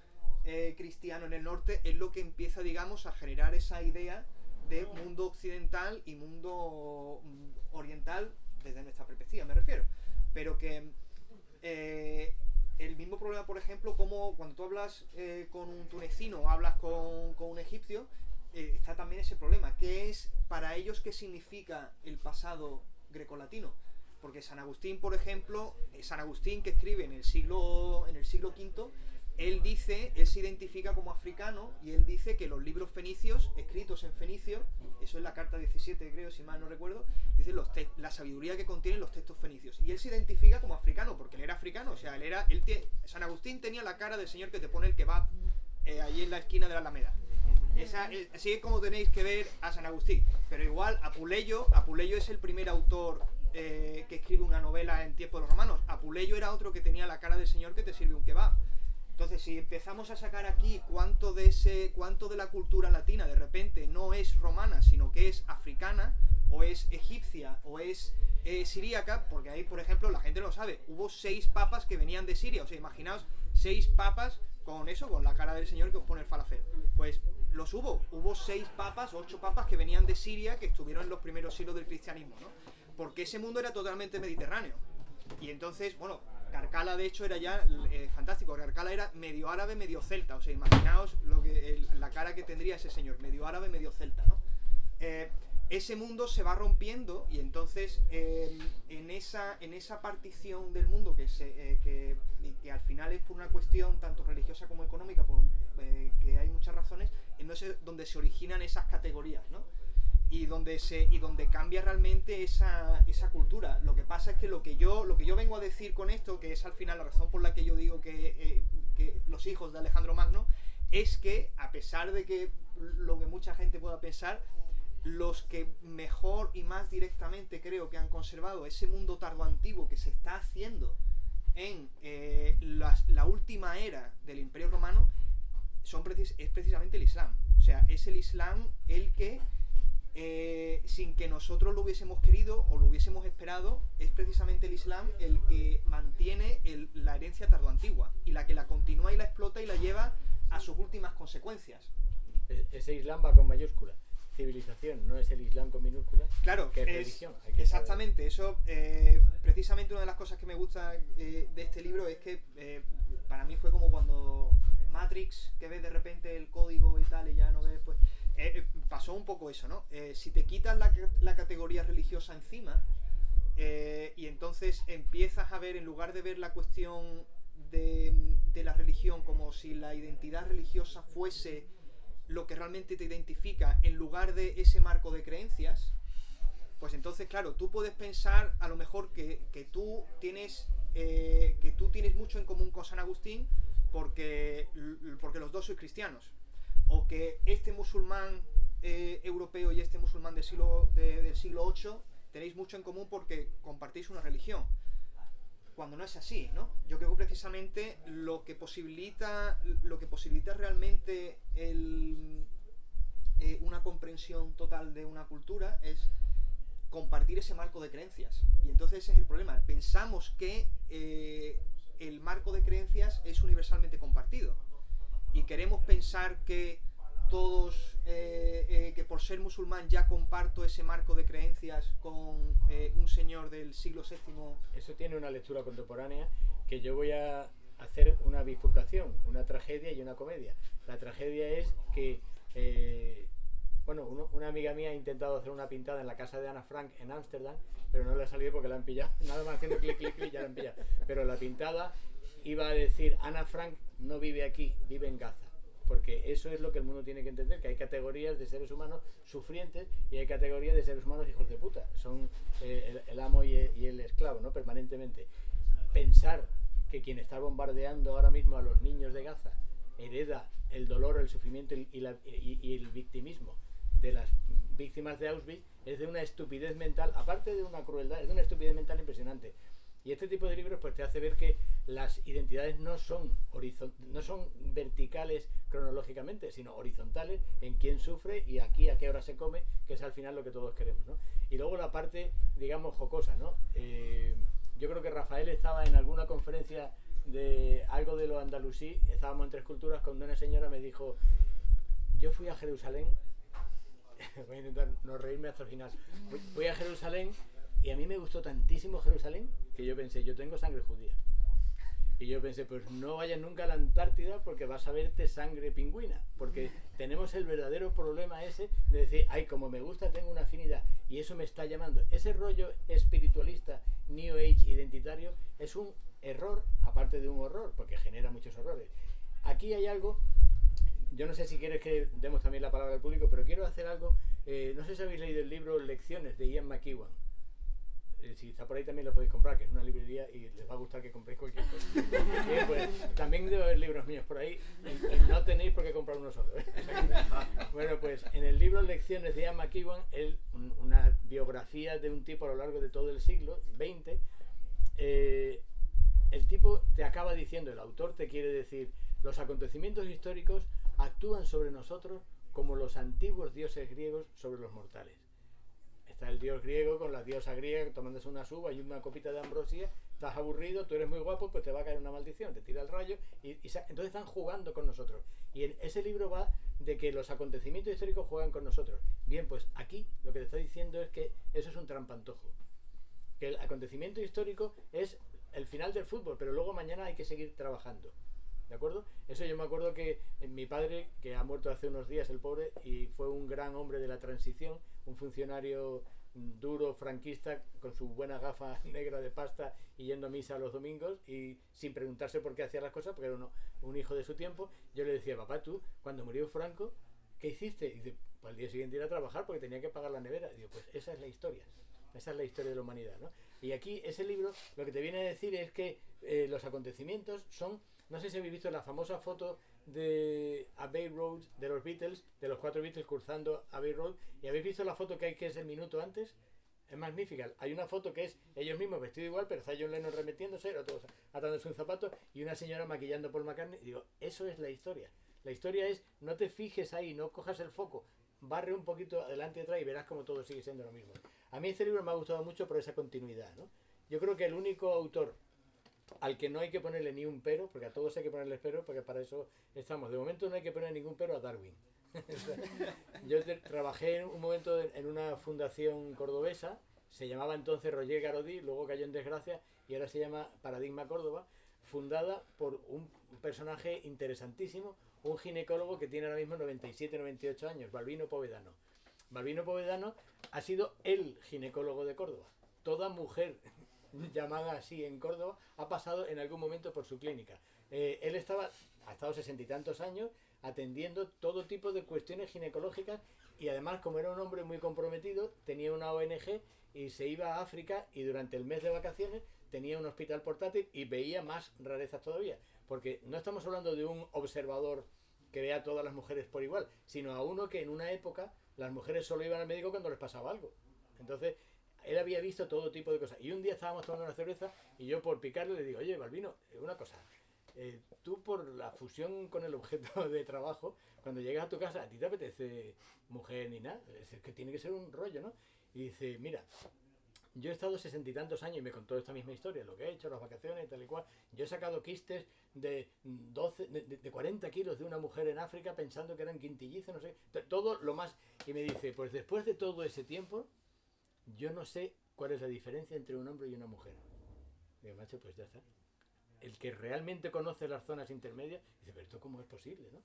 cristiano en el norte es lo que empieza, digamos, a generar esa idea de mundo occidental y mundo oriental desde nuestra perspectiva, me refiero. Pero que el mismo problema, por ejemplo, como cuando tú hablas con un tunecino o hablas con un egipcio, está también ese problema. ¿Qué es para ellos, qué significa el pasado grecolatino? Porque San Agustín, por ejemplo, San Agustín, que escribe en el siglo V, él se identifica como africano, y él dice que los libros fenicios, escritos en fenicio, eso es la carta 17, creo, si mal no recuerdo, dice la sabiduría que contienen los textos fenicios. Y él se identifica como africano, porque él era africano, o sea, San Agustín tenía la cara del señor que te pone el kebab allí en la esquina de la Alameda. Así es como tenéis que ver a San Agustín. Pero igual, Apuleyo es el primer autor que escribe una novela en tiempos de los romanos. Apuleyo era otro que tenía la cara del señor que te sirve un kebab. Entonces, si empezamos a sacar aquí cuánto de la cultura latina de repente no es romana, sino que es africana, o es egipcia, o es siríaca, porque ahí, por ejemplo, la gente no lo sabe, hubo 6 papas que venían de Siria. O sea, imaginaos 6 papas con eso, con la cara del Señor que os pone el falafel. Pues los hubo 6 papas, 8 papas que venían de Siria, que estuvieron en los primeros siglos del cristianismo, ¿no? Porque ese mundo era totalmente mediterráneo. Y entonces, bueno, Carcala de hecho era ya fantástico. Carcala era medio árabe, medio celta. O sea, imaginaos la cara que tendría ese señor, medio árabe, medio celta, ¿no? Ese mundo se va rompiendo y entonces en esa partición del mundo que al final es por una cuestión tanto religiosa como económica, que hay muchas razones, entonces donde se originan esas categorías, ¿no? Y donde cambia realmente esa cultura. Lo que pasa es que lo que yo vengo a decir con esto, que es al final la razón por la que yo digo que los hijos de Alejandro Magno, es que a pesar de que lo que mucha gente pueda pensar, los que mejor y más directamente creo que han conservado ese mundo tardoantiguo que se está haciendo en la última era del Imperio Romano es precisamente el Islam. O sea, es el Islam el que sin que nosotros lo hubiésemos querido o lo hubiésemos esperado, es precisamente el Islam el que mantiene la herencia tardoantigua y la que la continúa y la explota y la lleva a sus últimas consecuencias. Ese Islam va con mayúscula. Civilización, no es el Islam con minúscula, claro, que es religión. Exactamente, eso precisamente una de las cosas que me gusta de este libro es que para mí fue como cuando Matrix, que ves de repente el código y tal y ya no ves, pues pasó un poco eso, ¿no? Si te quitas la categoría religiosa encima y entonces empiezas a ver, en lugar de ver la cuestión de la religión como si la identidad religiosa fuese lo que realmente te identifica en lugar de ese marco de creencias, pues entonces claro, tú puedes pensar a lo mejor que tú tienes mucho en común con San Agustín porque los dos sois cristianos, o que este musulmán europeo y este musulmán del siglo VIII tenéis mucho en común porque compartís una religión, cuando no es así, ¿no? Yo creo que precisamente lo que posibilita realmente una comprensión total de una cultura es compartir ese marco de creencias. Y entonces ese es el problema. Pensamos que el marco de creencias es universalmente compartido. Y queremos pensar que todos, que por ser musulmán ya comparto ese marco de creencias con un señor del siglo VII. Eso tiene una lectura contemporánea que yo voy a hacer una bifurcación, una tragedia y una comedia. La tragedia es que una amiga mía ha intentado hacer una pintada en la casa de Ana Frank en Ámsterdam, pero no le ha salido porque la han pillado. Nada más haciendo clic, clic, clic, ya la han pillado. Pero la pintada iba a decir: Ana Frank no vive aquí, vive en Gaza. Porque eso es lo que el mundo tiene que entender, que hay categorías de seres humanos sufrientes y hay categorías de seres humanos hijos de puta. Son el amo y el esclavo, ¿no? Permanentemente. Pensar que quien está bombardeando ahora mismo a los niños de Gaza hereda el dolor, el sufrimiento y el victimismo de las víctimas de Auschwitz es de una estupidez mental, aparte de una crueldad, es de una estupidez mental impresionante. Y este tipo de libros pues te hace ver que las identidades no son verticales cronológicamente, sino horizontales en quién sufre y aquí a qué hora se come, que es al final lo que todos queremos, ¿no? Y luego la parte, digamos, jocosa, ¿no? Yo creo que Rafael estaba en alguna conferencia de algo de lo andalusí, estábamos en Tres Culturas, cuando una señora me dijo: yo fui a Jerusalén, voy a intentar no reírme hasta el final, fui a Jerusalén y a mí me gustó tantísimo Jerusalén que yo pensé, yo tengo sangre judía. Y yo pensé, pues no vayas nunca a la Antártida porque vas a verte sangre pingüina. Porque tenemos el verdadero problema ese de decir, ay, como me gusta, tengo una afinidad. Y eso me está llamando. Ese rollo espiritualista, New Age, identitario, es un error, aparte de un horror, porque genera muchos horrores. Aquí hay algo, yo no sé si quieres que demos también la palabra al público, pero quiero hacer algo. No sé si habéis leído el libro Lecciones de Ian McEwan. Si está por ahí también lo podéis comprar, que es una librería y les va a gustar que compréis cualquier cosa. Bien, pues, también debe haber libros míos por ahí y no tenéis por qué comprar uno solo. Bueno, pues en el libro Lecciones de Ian McEwan, una biografía de un tipo a lo largo de todo el siglo XX, el tipo te acaba diciendo, el autor te quiere decir, los acontecimientos históricos actúan sobre nosotros como los antiguos dioses griegos sobre los mortales. Está el dios griego con la diosa griega tomándose una uva y una copita de ambrosía, estás aburrido, tú eres muy guapo, pues te va a caer una maldición, te tira el rayo, entonces están jugando con nosotros. Y en ese libro va de que los acontecimientos históricos juegan con nosotros. Bien, pues aquí lo que te está diciendo es que eso es un trampantojo. Que el acontecimiento histórico es el final del fútbol, pero luego mañana hay que seguir trabajando. ¿De acuerdo? Eso yo me acuerdo que mi padre, que ha muerto hace unos días, el pobre, y fue un gran hombre de la transición, un funcionario duro, franquista, con su buena gafa negra de pasta y yendo a misa los domingos y sin preguntarse por qué hacía las cosas, porque era un hijo de su tiempo. Yo le decía, papá, tú, cuando murió Franco, ¿qué hiciste? Y dice, pues al día siguiente ir a trabajar porque tenía que pagar la nevera. Y digo, pues esa es la historia. Esa es la historia de la humanidad, ¿no? Y aquí ese libro lo que te viene a decir es que los acontecimientos son... No sé si habéis visto la famosa foto de Abbey Road de los Beatles, de los 4 Beatles cruzando Abbey Road, y habéis visto la foto que hay, que es el minuto antes. Es magnífica. Hay una foto que es ellos mismos vestidos igual, pero está John Lennon remetiéndose, otros atándose un zapato y una señora maquillando Paul McCartney. Y digo, eso es la historia. La historia es, no te fijes ahí, no cojas el foco, barre un poquito adelante y atrás y verás como todo sigue siendo lo mismo. A mí este libro me ha gustado mucho por esa continuidad, ¿no? Yo creo que el único autor al que no hay que ponerle ni un pero, porque a todos hay que ponerles pero, porque para eso estamos. De momento no hay que poner ningún pero a Darwin. Yo trabajé en un momento en una fundación cordobesa, se llamaba entonces Roger Garodí, luego cayó en desgracia y ahora se llama Paradigma Córdoba, fundada por un personaje interesantísimo, un ginecólogo que tiene ahora mismo 97-98 años, Balbino Povedano. Balbino Povedano ha sido el ginecólogo de Córdoba. Toda mujer llamada así en Córdoba ha pasado en algún momento por su clínica. Él ha estado 60 y tantos años atendiendo todo tipo de cuestiones ginecológicas y además, como era un hombre muy comprometido, tenía una ONG y se iba a África y durante el mes de vacaciones tenía un hospital portátil y veía más rarezas todavía, porque no estamos hablando de un observador que vea a todas las mujeres por igual, sino a uno que en una época las mujeres solo iban al médico cuando les pasaba algo. Entonces él había visto todo tipo de cosas y un día estábamos tomando una cerveza y yo, por picarle, le digo, oye, Balbino, una cosa, tú, por la fusión con el objeto de trabajo, cuando llegas a tu casa, a ti te apetece mujer ni nada, es que tiene que ser un rollo, ¿no? Y dice, mira, yo he estado 60 y tantos años y me contó esta misma historia, lo que he hecho, las vacaciones, tal y cual. Yo he sacado quistes de 40 kilos de una mujer en África pensando que eran quintillizos, no sé, todo lo más. Y me dice, pues después de todo ese tiempo, yo no sé cuál es la diferencia entre un hombre y una mujer. Digo, macho, pues ya está. El que realmente conoce las zonas intermedias, dice, pero esto cómo es posible, ¿no?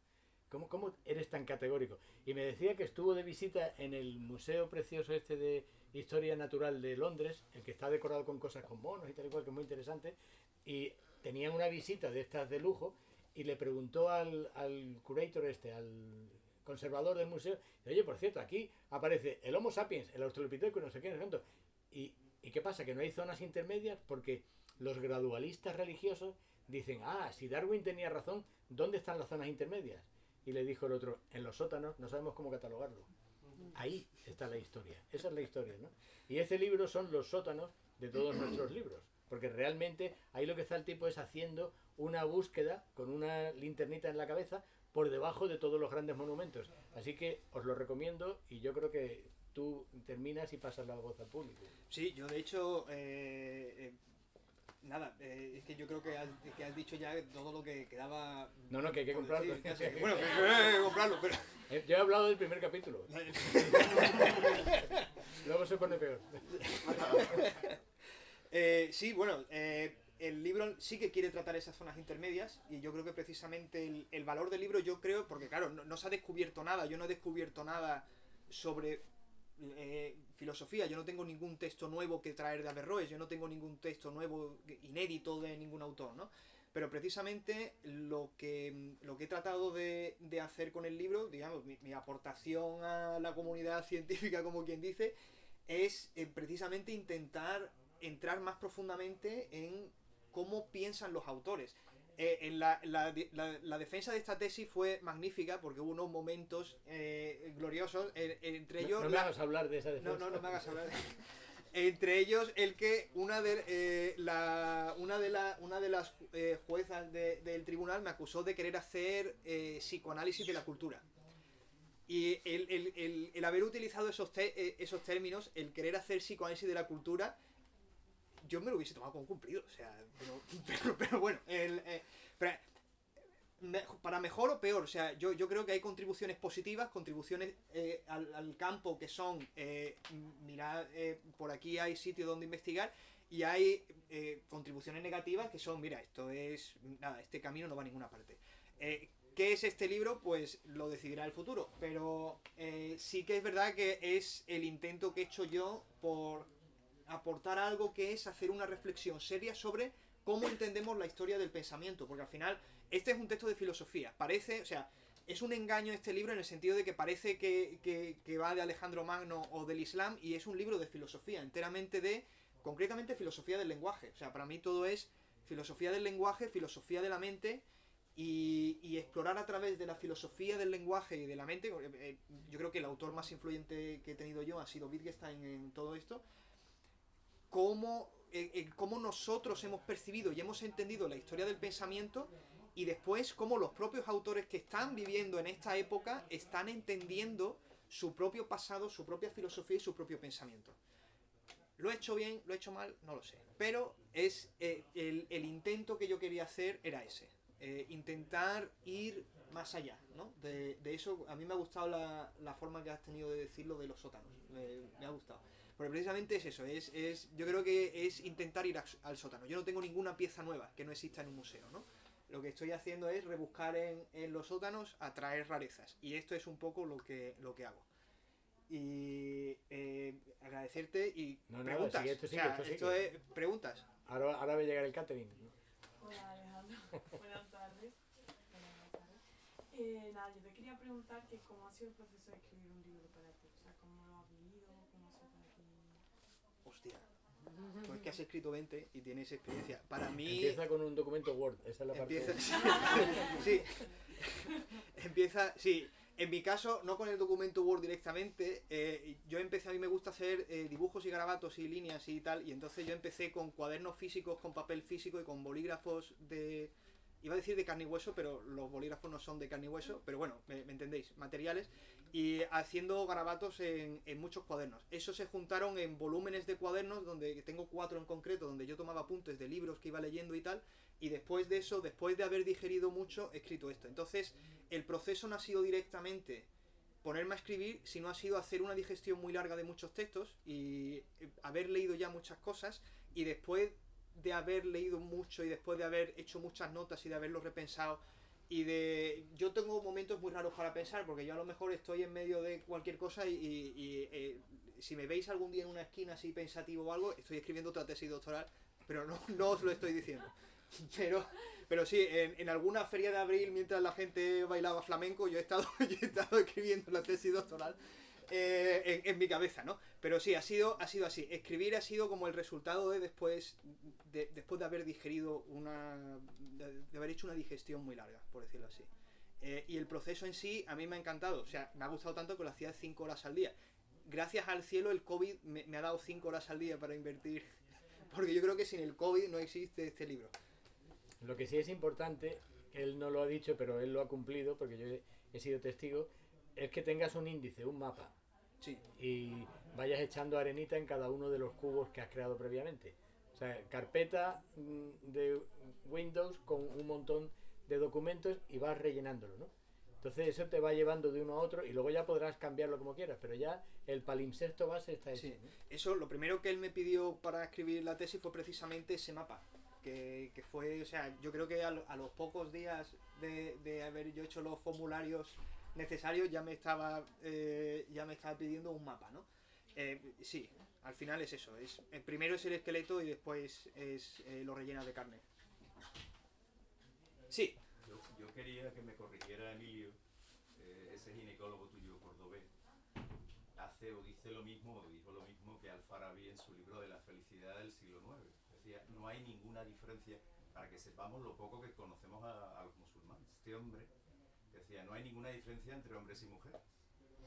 ¿Cómo eres tan categórico? Y me decía que estuvo de visita en el museo precioso este de Historia Natural de Londres, el que está decorado con cosas con monos y tal y cual, que es muy interesante, y tenían una visita de estas de lujo, y le preguntó al curator al conservador del museo, oye, por cierto, aquí aparece el Homo sapiens, el Australopithecus, no sé qué, no sé cuánto. ¿Y qué pasa? Que no hay zonas intermedias porque los gradualistas religiosos dicen, si Darwin tenía razón, ¿dónde están las zonas intermedias? Y le dijo el otro, en los sótanos, no sabemos cómo catalogarlo. Ahí está la historia, esa es la historia, ¿no? Y ese libro son los sótanos de todos nuestros libros, porque realmente ahí lo que está el tipo es haciendo una búsqueda con una linternita en la cabeza por debajo de todos los grandes monumentos. Así que os lo recomiendo y yo creo que tú terminas y pasas la voz al público. Sí, yo de hecho... nada, es que yo creo que has dicho ya todo lo que quedaba. No, que hay que comprarlo. Decir, bueno, que hay que comprarlo, pero. Yo he hablado del primer capítulo. Luego se pone peor. Sí, bueno, el libro sí que quiere tratar esas zonas intermedias y yo creo que precisamente el valor del libro, yo creo, porque claro, no se ha descubierto nada, yo no he descubierto nada sobre filosofía, yo no tengo ningún texto nuevo que traer de Averroes, yo no tengo ningún texto nuevo inédito de ningún autor, ¿no? Pero precisamente lo que he tratado de hacer con el libro, digamos, mi aportación a la comunidad científica, como quien dice, es precisamente intentar entrar más profundamente en cómo piensan los autores. La defensa de esta tesis fue magnífica porque hubo unos momentos gloriosos, entre ellos... No me hagas hablar de esa defensa. No me hagas hablar. Entre ellos el que una de las juezas del tribunal me acusó de querer hacer psicoanálisis de la cultura. Y el haber utilizado esos términos, el querer hacer psicoanálisis de la cultura, yo me lo hubiese tomado como cumplido, o sea, pero bueno, para mejor o peor, o sea, yo creo que hay contribuciones positivas, contribuciones al campo que son, mirad, por aquí hay sitio donde investigar, y hay contribuciones negativas que son, mira, esto es, nada, este camino no va a ninguna parte. ¿Qué es este libro? Pues lo decidirá el futuro, pero sí que es verdad que es el intento que he hecho yo por aportar algo que es hacer una reflexión seria sobre cómo entendemos la historia del pensamiento, porque al final este es un texto de filosofía, parece, o sea, es un engaño este libro en el sentido de que parece que va de Alejandro Magno o del Islam, y es un libro de filosofía, enteramente concretamente filosofía del lenguaje, o sea, para mí todo es filosofía del lenguaje, filosofía de la mente, y explorar a través de la filosofía del lenguaje y de la mente. Yo creo que el autor más influyente que he tenido yo ha sido Wittgenstein en todo esto, cómo nosotros hemos percibido y hemos entendido la historia del pensamiento, y después cómo los propios autores que están viviendo en esta época están entendiendo su propio pasado, su propia filosofía y su propio pensamiento. ¿Lo he hecho bien? ¿Lo he hecho mal? No lo sé. Pero es el intento que yo quería hacer era ese. Intentar ir más allá, ¿no? De eso. A mí me ha gustado la forma que has tenido de decirlo de los sótanos. Me ha gustado. Porque precisamente es eso. Yo creo que es intentar ir al sótano. Yo no tengo ninguna pieza nueva que no exista en un museo, ¿no? Lo que estoy haciendo es rebuscar en los sótanos, atraer rarezas. Y esto es un poco lo que hago. Y agradecerte y no, preguntas. Sigue, esto es preguntas. Ahora va a llegar el catering. Hola Alejandro, buenas tardes. Nada, yo te quería preguntar que cómo ha sido el proceso de escribir un libro para ti, o sea, cómo lo has vivido, cómo ha sido para ti. Hostia, tú es que has escrito 20 y tienes experiencia. Para mí... Empieza con un documento Word, esa es la parte... Sí, empieza... Sí. En mi caso, no con el documento Word directamente, a mí me gusta hacer dibujos y garabatos y líneas y tal, y entonces yo empecé con cuadernos físicos, con papel físico y con bolígrafos iba a decir de carne y hueso, pero los bolígrafos no son de carne y hueso, pero bueno, me entendéis, materiales, y haciendo garabatos en muchos cuadernos. Esos se juntaron en volúmenes de cuadernos, donde tengo 4 en concreto, donde yo tomaba apuntes de libros que iba leyendo y tal, y después de eso, después de haber digerido mucho, he escrito esto. Entonces, el proceso no ha sido directamente ponerme a escribir, sino ha sido hacer una digestión muy larga de muchos textos y haber leído ya muchas cosas, y después de haber leído mucho y después de haber hecho muchas notas y de haberlo repensado yo tengo momentos muy raros para pensar, porque yo a lo mejor estoy en medio de cualquier cosa y si me veis algún día en una esquina así pensativo o algo, estoy escribiendo otra tesis doctoral, pero no os lo estoy diciendo. Pero sí, en alguna feria de abril, mientras la gente bailaba flamenco, yo he estado escribiendo la tesis doctoral en mi cabeza, ¿no? Pero sí, ha sido así. Escribir ha sido como el resultado de después de haber digerido de haber hecho una digestión muy larga, por decirlo así. Y el proceso en sí a mí me ha encantado, o sea, me ha gustado tanto que lo hacía 5 horas al día. Gracias al cielo el COVID me ha dado 5 horas al día para invertir, porque yo creo que sin el COVID no existe este libro. Lo que sí es importante, él no lo ha dicho, pero él lo ha cumplido, porque yo he sido testigo, es que tengas un índice, un mapa. Sí. Y vayas echando arenita en cada uno de los cubos que has creado previamente. O sea, carpeta de Windows con un montón de documentos y vas rellenándolo, ¿no? Entonces eso te va llevando de uno a otro y luego ya podrás cambiarlo como quieras, pero ya el palimpsesto base está hecho. Sí. Eso, lo primero que él me pidió para escribir la tesis fue precisamente ese mapa. Que fue, o sea, yo creo que a los pocos días de haber yo hecho los formularios necesarios ya me estaba pidiendo un mapa, ¿no? Sí, al final es eso, primero es el esqueleto y después lo rellenas de carne. Sí. Yo quería que me corrigiera Emilio, ese ginecólogo tuyo cordobés, dice lo mismo, o dijo lo mismo que Al-Farabi en su libro de la felicidad del siglo IX. Decía, no hay ninguna diferencia, para que sepamos lo poco que conocemos a los musulmanes. Este hombre decía, no hay ninguna diferencia entre hombres y mujeres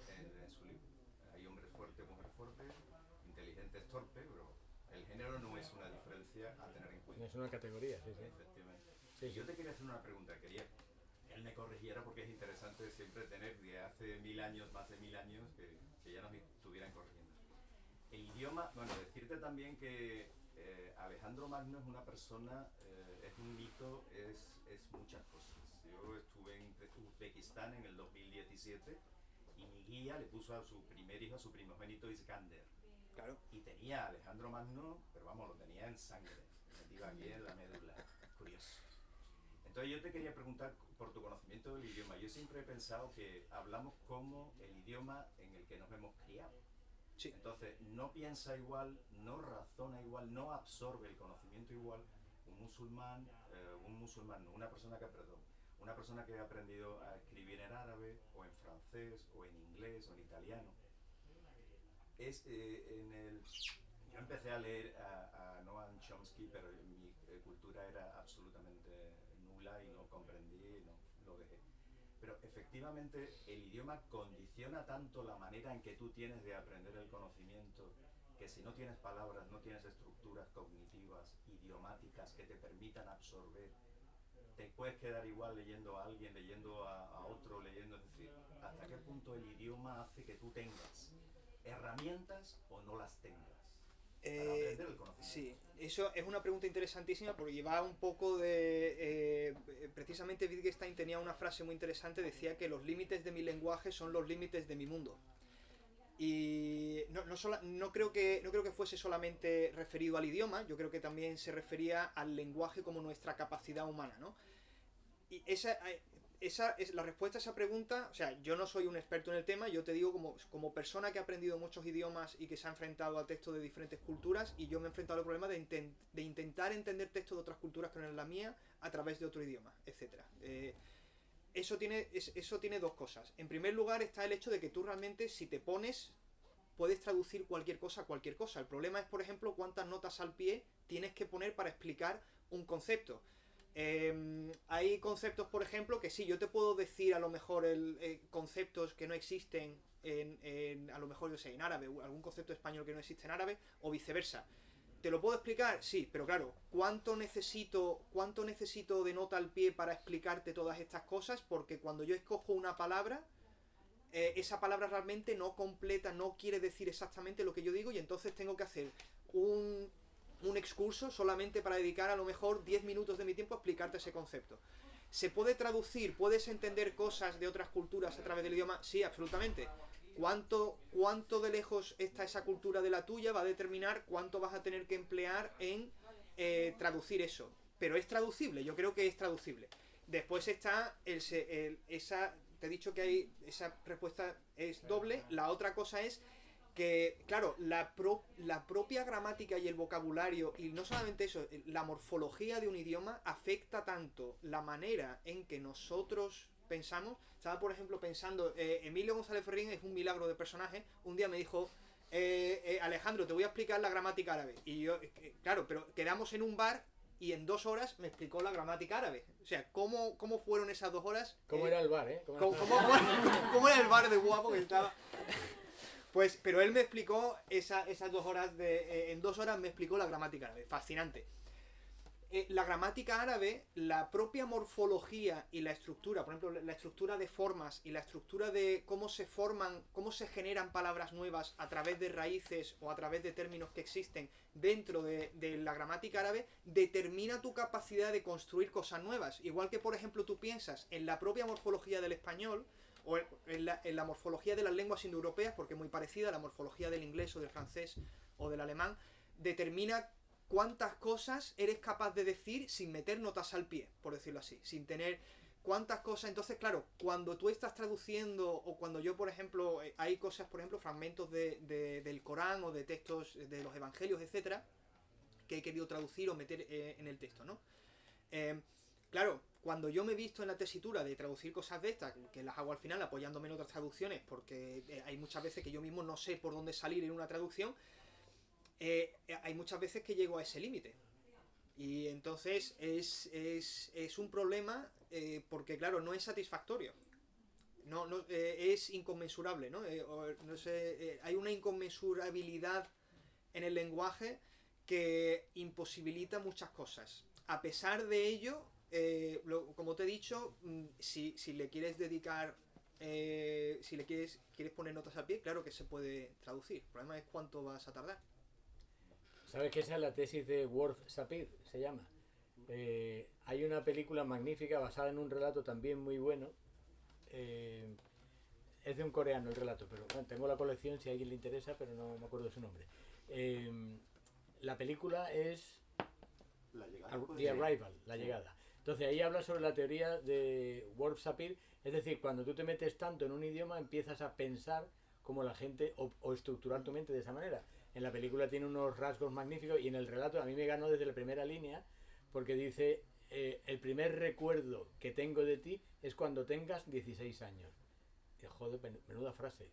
en su libro. Hay hombres fuertes, mujeres fuertes, inteligentes, torpes, pero el género no es una diferencia a tener en cuenta. No es una categoría, sí. Efectivamente. Sí, sí. Yo te quería hacer una pregunta, quería que él me corrigiera, porque es interesante siempre tener de hace 1000 años, más de 1000 años, que ya nos estuvieran corrigiendo. El idioma, bueno, decirte también que Alejandro Magno es una persona, es un mito, es muchas cosas. Yo estuve en Uzbekistán en el 2017 y mi guía le puso a su primer hijo, a su primogénito Iskander. Claro. Y tenía a Alejandro Magno, pero vamos, lo tenía en sangre, metido aquí en la médula. Curioso. Entonces yo te quería preguntar por tu conocimiento del idioma. Yo siempre he pensado que hablamos como el idioma en el que nos hemos criado. Sí. Entonces no piensa igual, no razona igual, no absorbe el conocimiento igual una persona que ha aprendido a escribir en árabe o en francés o en inglés o en italiano. Yo empecé a leer a Noam Chomsky, pero mi cultura era absolutamente nula y no comprendí y lo dejé. Pero efectivamente el idioma condiciona tanto la manera en que tú tienes de aprender el conocimiento, que si no tienes palabras, no tienes estructuras cognitivas, idiomáticas que te permitan absorber, te puedes quedar igual leyendo a alguien, leyendo a otro, leyendo, es decir, hasta qué punto el idioma hace que tú tengas herramientas o no las tengas para aprender el conocimiento. Sí, eso es una pregunta interesantísima porque va un poco de... precisamente Wittgenstein tenía una frase muy interesante, decía que los límites de mi lenguaje son los límites de mi mundo. Y no creo que fuese solamente referido al idioma, yo creo que también se refería al lenguaje como nuestra capacidad humana, ¿no? Y esa es la respuesta a esa pregunta. O sea, yo no soy un experto en el tema, yo te digo como persona que ha aprendido muchos idiomas y que se ha enfrentado a textos de diferentes culturas, y yo me he enfrentado al problema de intentar entender textos de otras culturas que no es la mía a través de otro idioma, etcétera. Eso tiene dos cosas. En primer lugar está el hecho de que tú realmente, si te pones, puedes traducir cualquier cosa a cualquier cosa. El problema es, por ejemplo, cuántas notas al pie tienes que poner para explicar un concepto. Hay conceptos, por ejemplo, que sí, yo te puedo decir a lo mejor conceptos que no existen a lo mejor, yo sé, en árabe, algún concepto español que no existe en árabe, o viceversa. ¿Te lo puedo explicar? Sí, pero claro, ¿cuánto necesito de nota al pie para explicarte todas estas cosas? Porque cuando yo escojo una palabra, esa palabra realmente no completa, no quiere decir exactamente lo que yo digo, y entonces tengo que hacer un excurso solamente para dedicar a lo mejor 10 minutos de mi tiempo a explicarte ese concepto. ¿Se puede traducir? ¿Puedes entender cosas de otras culturas a través del idioma? Sí, absolutamente. ¿Cuánto de lejos está esa cultura de la tuya? Va a determinar cuánto vas a tener que emplear en traducir eso. Pero es traducible, yo creo que es traducible. Después está te he dicho que esa respuesta es doble. La otra cosa es que, claro, la propia gramática y el vocabulario, y no solamente eso, la morfología de un idioma afecta tanto la manera en que nosotros pensamos. Estaba, por ejemplo, pensando, Emilio González Ferrín es un milagro de personaje. Un día me dijo, Alejandro, te voy a explicar la gramática árabe. Y yo, claro, pero quedamos en un bar y en 2 horas me explicó la gramática árabe. O sea, ¿cómo fueron esas 2 horas? ¿Cómo era el bar, ¿Cómo era el bar de guapo que estaba? Pues, pero él me explicó esas 2 horas en 2 horas me explicó la gramática árabe. Fascinante. La gramática árabe, la propia morfología y la estructura, por ejemplo, la estructura de formas y la estructura de cómo se generan palabras nuevas a través de raíces o a través de términos que existen dentro de la gramática árabe, determina tu capacidad de construir cosas nuevas. Igual que, por ejemplo, tú piensas en la propia morfología del español o en la morfología de las lenguas indoeuropeas, porque es muy parecida a la morfología del inglés o del francés o del alemán, determina cuántas cosas eres capaz de decir sin meter notas al pie, por decirlo así, sin tener cuántas cosas. Entonces, claro, cuando tú estás traduciendo, o cuando yo, por ejemplo, hay cosas, por ejemplo, fragmentos del Corán o de textos de los evangelios, etcétera, que he querido traducir o meter en el texto, ¿no? Claro, cuando yo me he visto en la tesitura de traducir cosas de estas, que las hago al final apoyándome en otras traducciones, porque hay muchas veces que yo mismo no sé por dónde salir en una traducción, hay muchas veces que llego a ese límite. Y entonces es un problema porque, claro, no es satisfactorio. Es inconmensurable, ¿no? Hay una inconmensurabilidad en el lenguaje que imposibilita muchas cosas. A pesar de ello, como te he dicho, si le quieres dedicar, si le quieres poner notas al pie, claro que se puede traducir. El problema es cuánto vas a tardar. ¿Sabes que esa es la tesis de Worf Sapir? Se llama. Hay una película magnífica basada en un relato también muy bueno. Es de un coreano el relato, pero bueno, tengo la colección si a alguien le interesa, pero no me acuerdo de su nombre. La película es The Arrival, la llegada. Entonces ahí habla sobre la teoría de Worf Sapir, es decir, cuando tú te metes tanto en un idioma empiezas a pensar como la gente o estructurar tu mente de esa manera. En la película tiene unos rasgos magníficos y en el relato a mí me ganó desde la primera línea porque dice el primer recuerdo que tengo de ti es cuando tengas 16 años. Joder, menuda frase,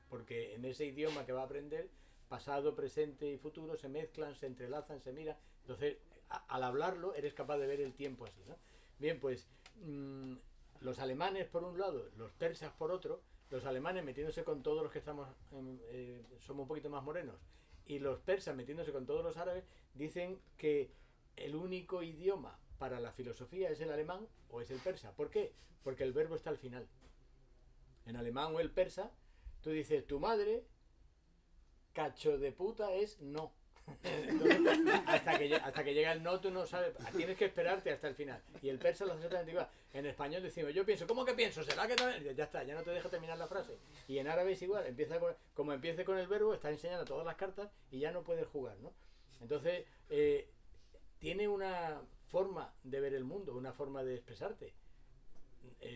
porque en ese idioma que va a aprender pasado, presente y futuro se mezclan, se entrelazan, se miran. Entonces al hablarlo eres capaz de ver el tiempo así, ¿no? Bien, pues los alemanes por un lado, los persas por otro, los alemanes metiéndose con todos los que estamos somos un poquito más morenos y los persas metiéndose con todos los árabes, dicen que el único idioma para la filosofía es el alemán o es el persa. ¿Por qué? Porque el verbo está al final. En alemán o el persa tú dices tu madre, cacho de puta es no. Entonces, hasta que llega el no, tú no sabes, tienes que esperarte hasta el final. Y el persa lo hace exactamente igual. En español decimos, yo pienso, ¿cómo que pienso? ¿Será que no? Ya está, ya no te deja terminar la frase. Y en árabe es igual, como empiece con el verbo, está enseñando todas las cartas y ya no puedes jugar, ¿no? Entonces, tiene una forma de ver el mundo, una forma de expresarte.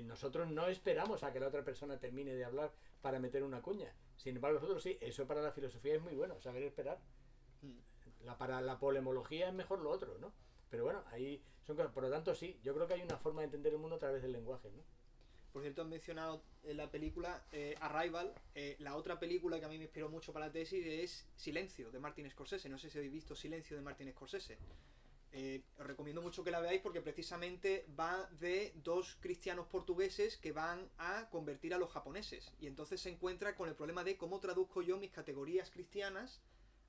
Nosotros no esperamos a que la otra persona termine de hablar para meter una cuña. Sin embargo, nosotros sí, eso para la filosofía es muy bueno, saber esperar. Para la polemología es mejor lo otro, ¿no? Pero bueno, ahí son cosas. Por lo tanto, sí, yo creo que hay una forma de entender el mundo a través del lenguaje, ¿no? Por cierto, han mencionado en la película Arrival. La otra película que a mí me inspiró mucho para la tesis es Silencio, de Martin Scorsese. No sé si habéis visto Silencio de Martin Scorsese. Os recomiendo mucho que la veáis porque precisamente va de dos cristianos portugueses que van a convertir a los japoneses. Y entonces se encuentra con el problema de cómo traduzco yo mis categorías cristianas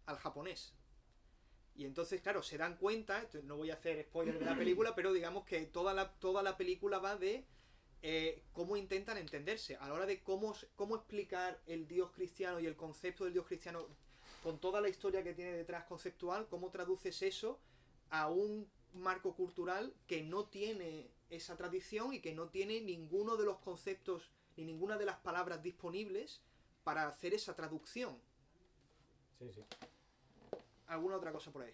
al japonés. Y entonces, claro, se dan cuenta, no voy a hacer spoiler de la película, pero digamos que toda la película va de cómo intentan entenderse, a la hora de cómo explicar el Dios cristiano y el concepto del Dios cristiano, con toda la historia que tiene detrás conceptual, cómo traduces eso a un marco cultural que no tiene esa tradición y que no tiene ninguno de los conceptos ni ninguna de las palabras disponibles para hacer esa traducción. Sí, sí. ¿Alguna otra cosa por ahí?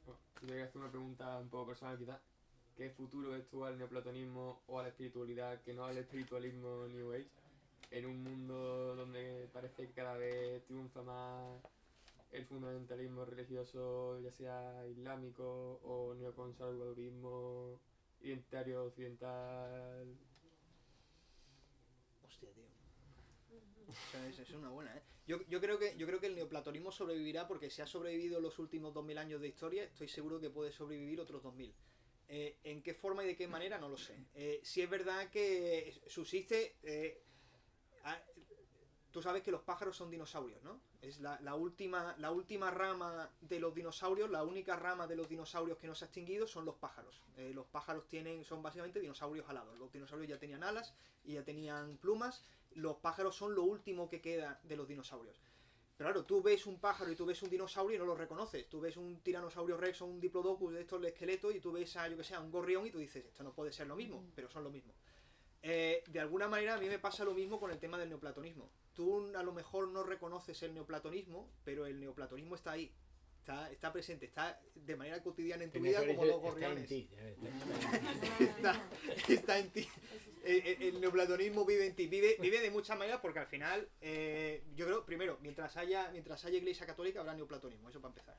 Bueno, yo voy a hacer una pregunta un poco personal quizás. ¿Qué futuro ves tú al neoplatonismo o a la espiritualidad, que no al espiritualismo New Age, en un mundo donde parece que cada vez triunfa más el fundamentalismo religioso, ya sea islámico o neoconservadurismo identitario occidental? Hostia, tío. Es una buena, ¿eh? Yo creo que el neoplatonismo sobrevivirá porque si ha sobrevivido los últimos 2000 años de historia, estoy seguro que puede sobrevivir otros 2000. ¿En qué forma y de qué manera? No lo sé. Si es verdad que subsiste... tú sabes que los pájaros son dinosaurios, ¿no? Es la última rama de los dinosaurios, la única rama de los dinosaurios que no se ha extinguido son los pájaros. Los pájaros son básicamente dinosaurios alados. Los dinosaurios ya tenían alas y ya tenían plumas. Los pájaros son lo último que queda de los dinosaurios. Pero claro, tú ves un pájaro y tú ves un dinosaurio y no lo reconoces. Tú ves un tiranosaurio rex o un diplodocus de estos de esqueleto y tú ves a, yo que sé, a un gorrión y tú dices, esto no puede ser lo mismo, pero son lo mismo. De alguna manera a mí me pasa lo mismo con el tema del neoplatonismo. Tú a lo mejor no reconoces el neoplatonismo, pero el neoplatonismo está ahí. Está presente, está de manera cotidiana en tu vida como los gorriones. Está en ti. El neoplatonismo vive en ti. Vive de muchas maneras porque al final, yo creo, primero, mientras haya iglesia católica habrá neoplatonismo, eso para empezar.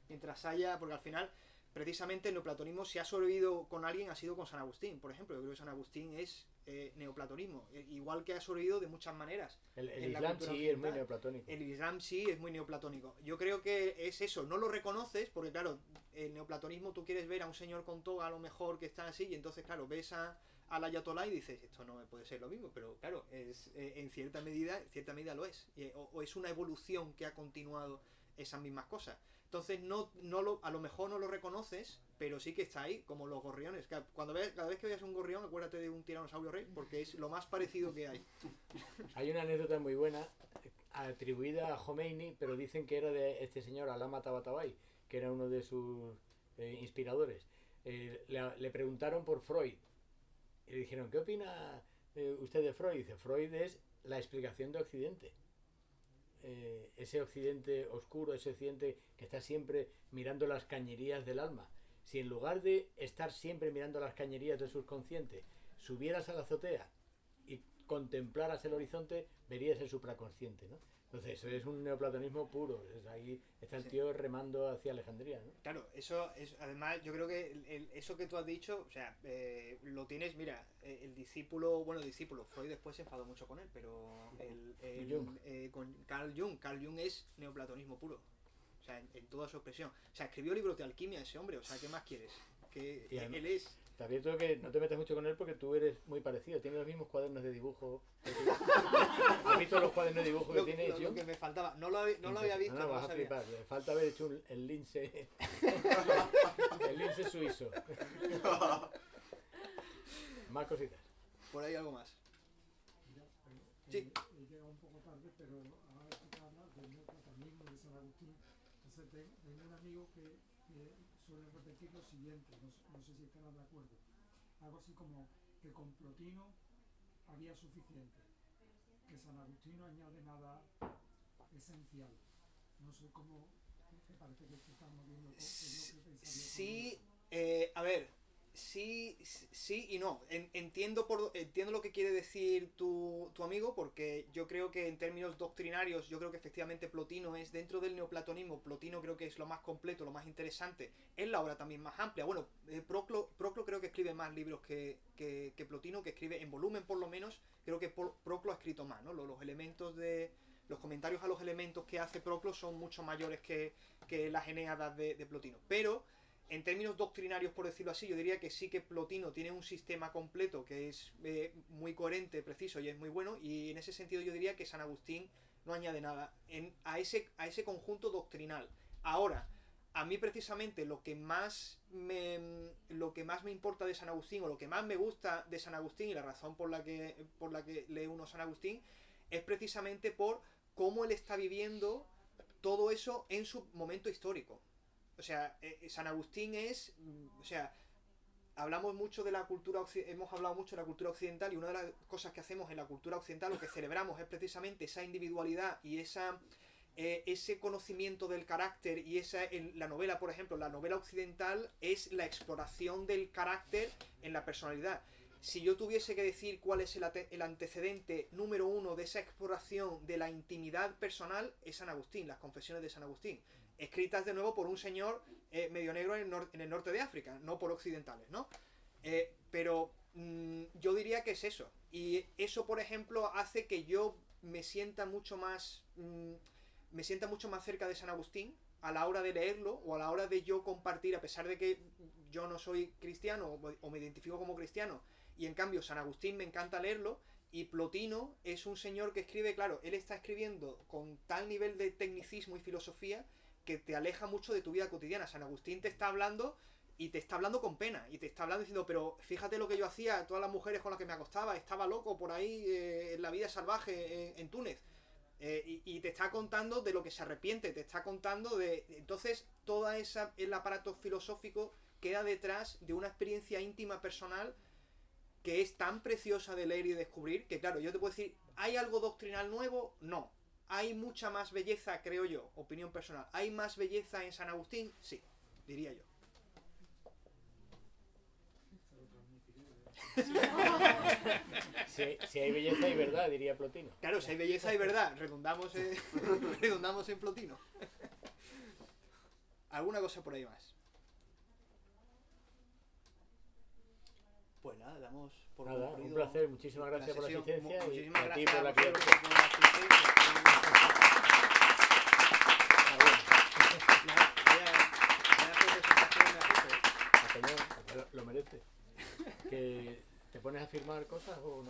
Mientras haya, porque al final, precisamente el neoplatonismo, si ha sobrevivido con alguien, ha sido con San Agustín, por ejemplo. Yo creo que San Agustín es neoplatonismo, igual que ha sobrevivido de muchas maneras. El Islam sí es muy neoplatónico. El Islam sí es muy neoplatónico. Yo creo que es eso, no lo reconoces porque claro, el neoplatonismo tú quieres ver a un señor con toga a lo mejor que está así y entonces claro, ves al ayatolá y dices, esto no puede ser lo mismo, pero claro, en cierta medida lo es. O es una evolución que ha continuado esas mismas cosas. Entonces a lo mejor no lo reconoces, pero sí que está ahí, como los gorriones. Cada vez que veas un gorrión, acuérdate de un tiranosaurio rex, porque es lo más parecido que hay. Hay una anécdota muy buena. atribuida a Khomeini, pero dicen que era de este señor Alama Tabatabai, que era uno de sus inspiradores. Le preguntaron por Freud y le dijeron, ¿qué opina usted de Freud? Dice, Freud es la explicación de Occidente. Ese Occidente oscuro, ese Occidente que está siempre mirando las cañerías del alma. Si en lugar de estar siempre mirando las cañerías del subconsciente, subieras a la azotea y contemplaras el horizonte, verías el supraconsciente, ¿no? Entonces, eso es un neoplatonismo puro. Ahí está el tío remando hacia Alejandría, ¿no? Claro, eso es, además, yo creo que eso que tú has dicho, o sea, lo tienes, mira, el discípulo, Freud después se enfadó mucho con él, pero con Carl Jung es neoplatonismo puro. O sea, en toda su expresión. O sea, escribió libros de alquimia ese hombre, o sea, ¿qué más quieres? Que además, él es... Te advierto que no te metas mucho con él porque tú eres muy parecido. Tienes los mismos cuadernos de dibujo. ¿Has visto los cuadernos de dibujo que tiene lo que me faltaba. No lo había visto. No, vas a flipar. Le falta haber hecho el lince. El lince suizo. Más cositas. Por ahí algo más. Sí. He llegado un poco tarde, pero ahora que hablas del neoplatonismo de San Agustín, entonces tengo un amigo que suele repetir lo siguiente, no sé si estarán de acuerdo, algo así como que con Plotino había suficiente, que San Agustín no añade nada esencial. No sé cómo, me parece que se están moviendo con lo que pensaría. Sí, a ver, sí y no. Entiendo lo que quiere decir tu amigo, porque yo creo que en términos doctrinarios, yo creo que efectivamente Plotino es, dentro del neoplatonismo, Plotino creo que es lo más completo, lo más interesante. Es la obra también más amplia. Bueno, Proclo creo que escribe más libros que Plotino, que escribe en volumen por lo menos. Creo que Proclo ha escrito más, ¿no? Los elementos los comentarios a los elementos que hace Proclo son mucho mayores que las Eneadas de Plotino. Pero en términos doctrinarios, por decirlo así, yo diría que sí que Plotino tiene un sistema completo que es muy coherente, preciso y es muy bueno, y en ese sentido yo diría que San Agustín no añade nada a ese conjunto doctrinal. Ahora, a mí precisamente lo que más me importa de San Agustín, o lo que más me gusta de San Agustín, y la razón por la que lee uno San Agustín, es precisamente por cómo él está viviendo todo eso en su momento histórico. O sea, San Agustín es, o sea, hablamos mucho de la cultura, hemos hablado mucho de la cultura occidental, y una de las cosas que hacemos en la cultura occidental, lo que celebramos, es precisamente esa individualidad y ese conocimiento del carácter, y en la novela, por ejemplo, la novela occidental es la exploración del carácter en la personalidad. Si yo tuviese que decir cuál es el antecedente número uno de esa exploración de la intimidad personal, es San Agustín, las Confesiones de San Agustín, escritas de nuevo por un señor medio negro en el norte de África, no por occidentales, ¿no? Pero yo diría que es eso. Y eso, por ejemplo, hace que yo me sienta mucho más cerca de San Agustín a la hora de leerlo, o a la hora de yo compartir, a pesar de que yo no soy cristiano o me identifico como cristiano, y en cambio San Agustín me encanta leerlo. Y Plotino es un señor que escribe, claro, él está escribiendo con tal nivel de tecnicismo y filosofía que te aleja mucho de tu vida cotidiana. San Agustín te está hablando, y te está hablando con pena, y te está hablando diciendo, pero fíjate lo que yo hacía, todas las mujeres con las que me acostaba, estaba loco por ahí en la vida salvaje en Túnez. Y te está contando de lo que se arrepiente, te está contando de... Entonces, el aparato filosófico queda detrás de una experiencia íntima personal que es tan preciosa de leer y descubrir, que claro, yo te puedo decir, ¿hay algo doctrinal nuevo? No. ¿Hay mucha más belleza, creo yo? Opinión personal. ¿Hay más belleza en San Agustín? Sí, diría yo. Si hay belleza y verdad, diría Plotino. Claro, si hay belleza y verdad, redundamos en Plotino. ¿Alguna cosa por ahí más? Pues nada, damos por Nada, concluido un placer, muchísimas gracias por la sesión. asistencia y Muchísimas a ti gracias por la a vosotros criatura. por la asistencia. Lo merece. ¿Que te pones a firmar cosas o no?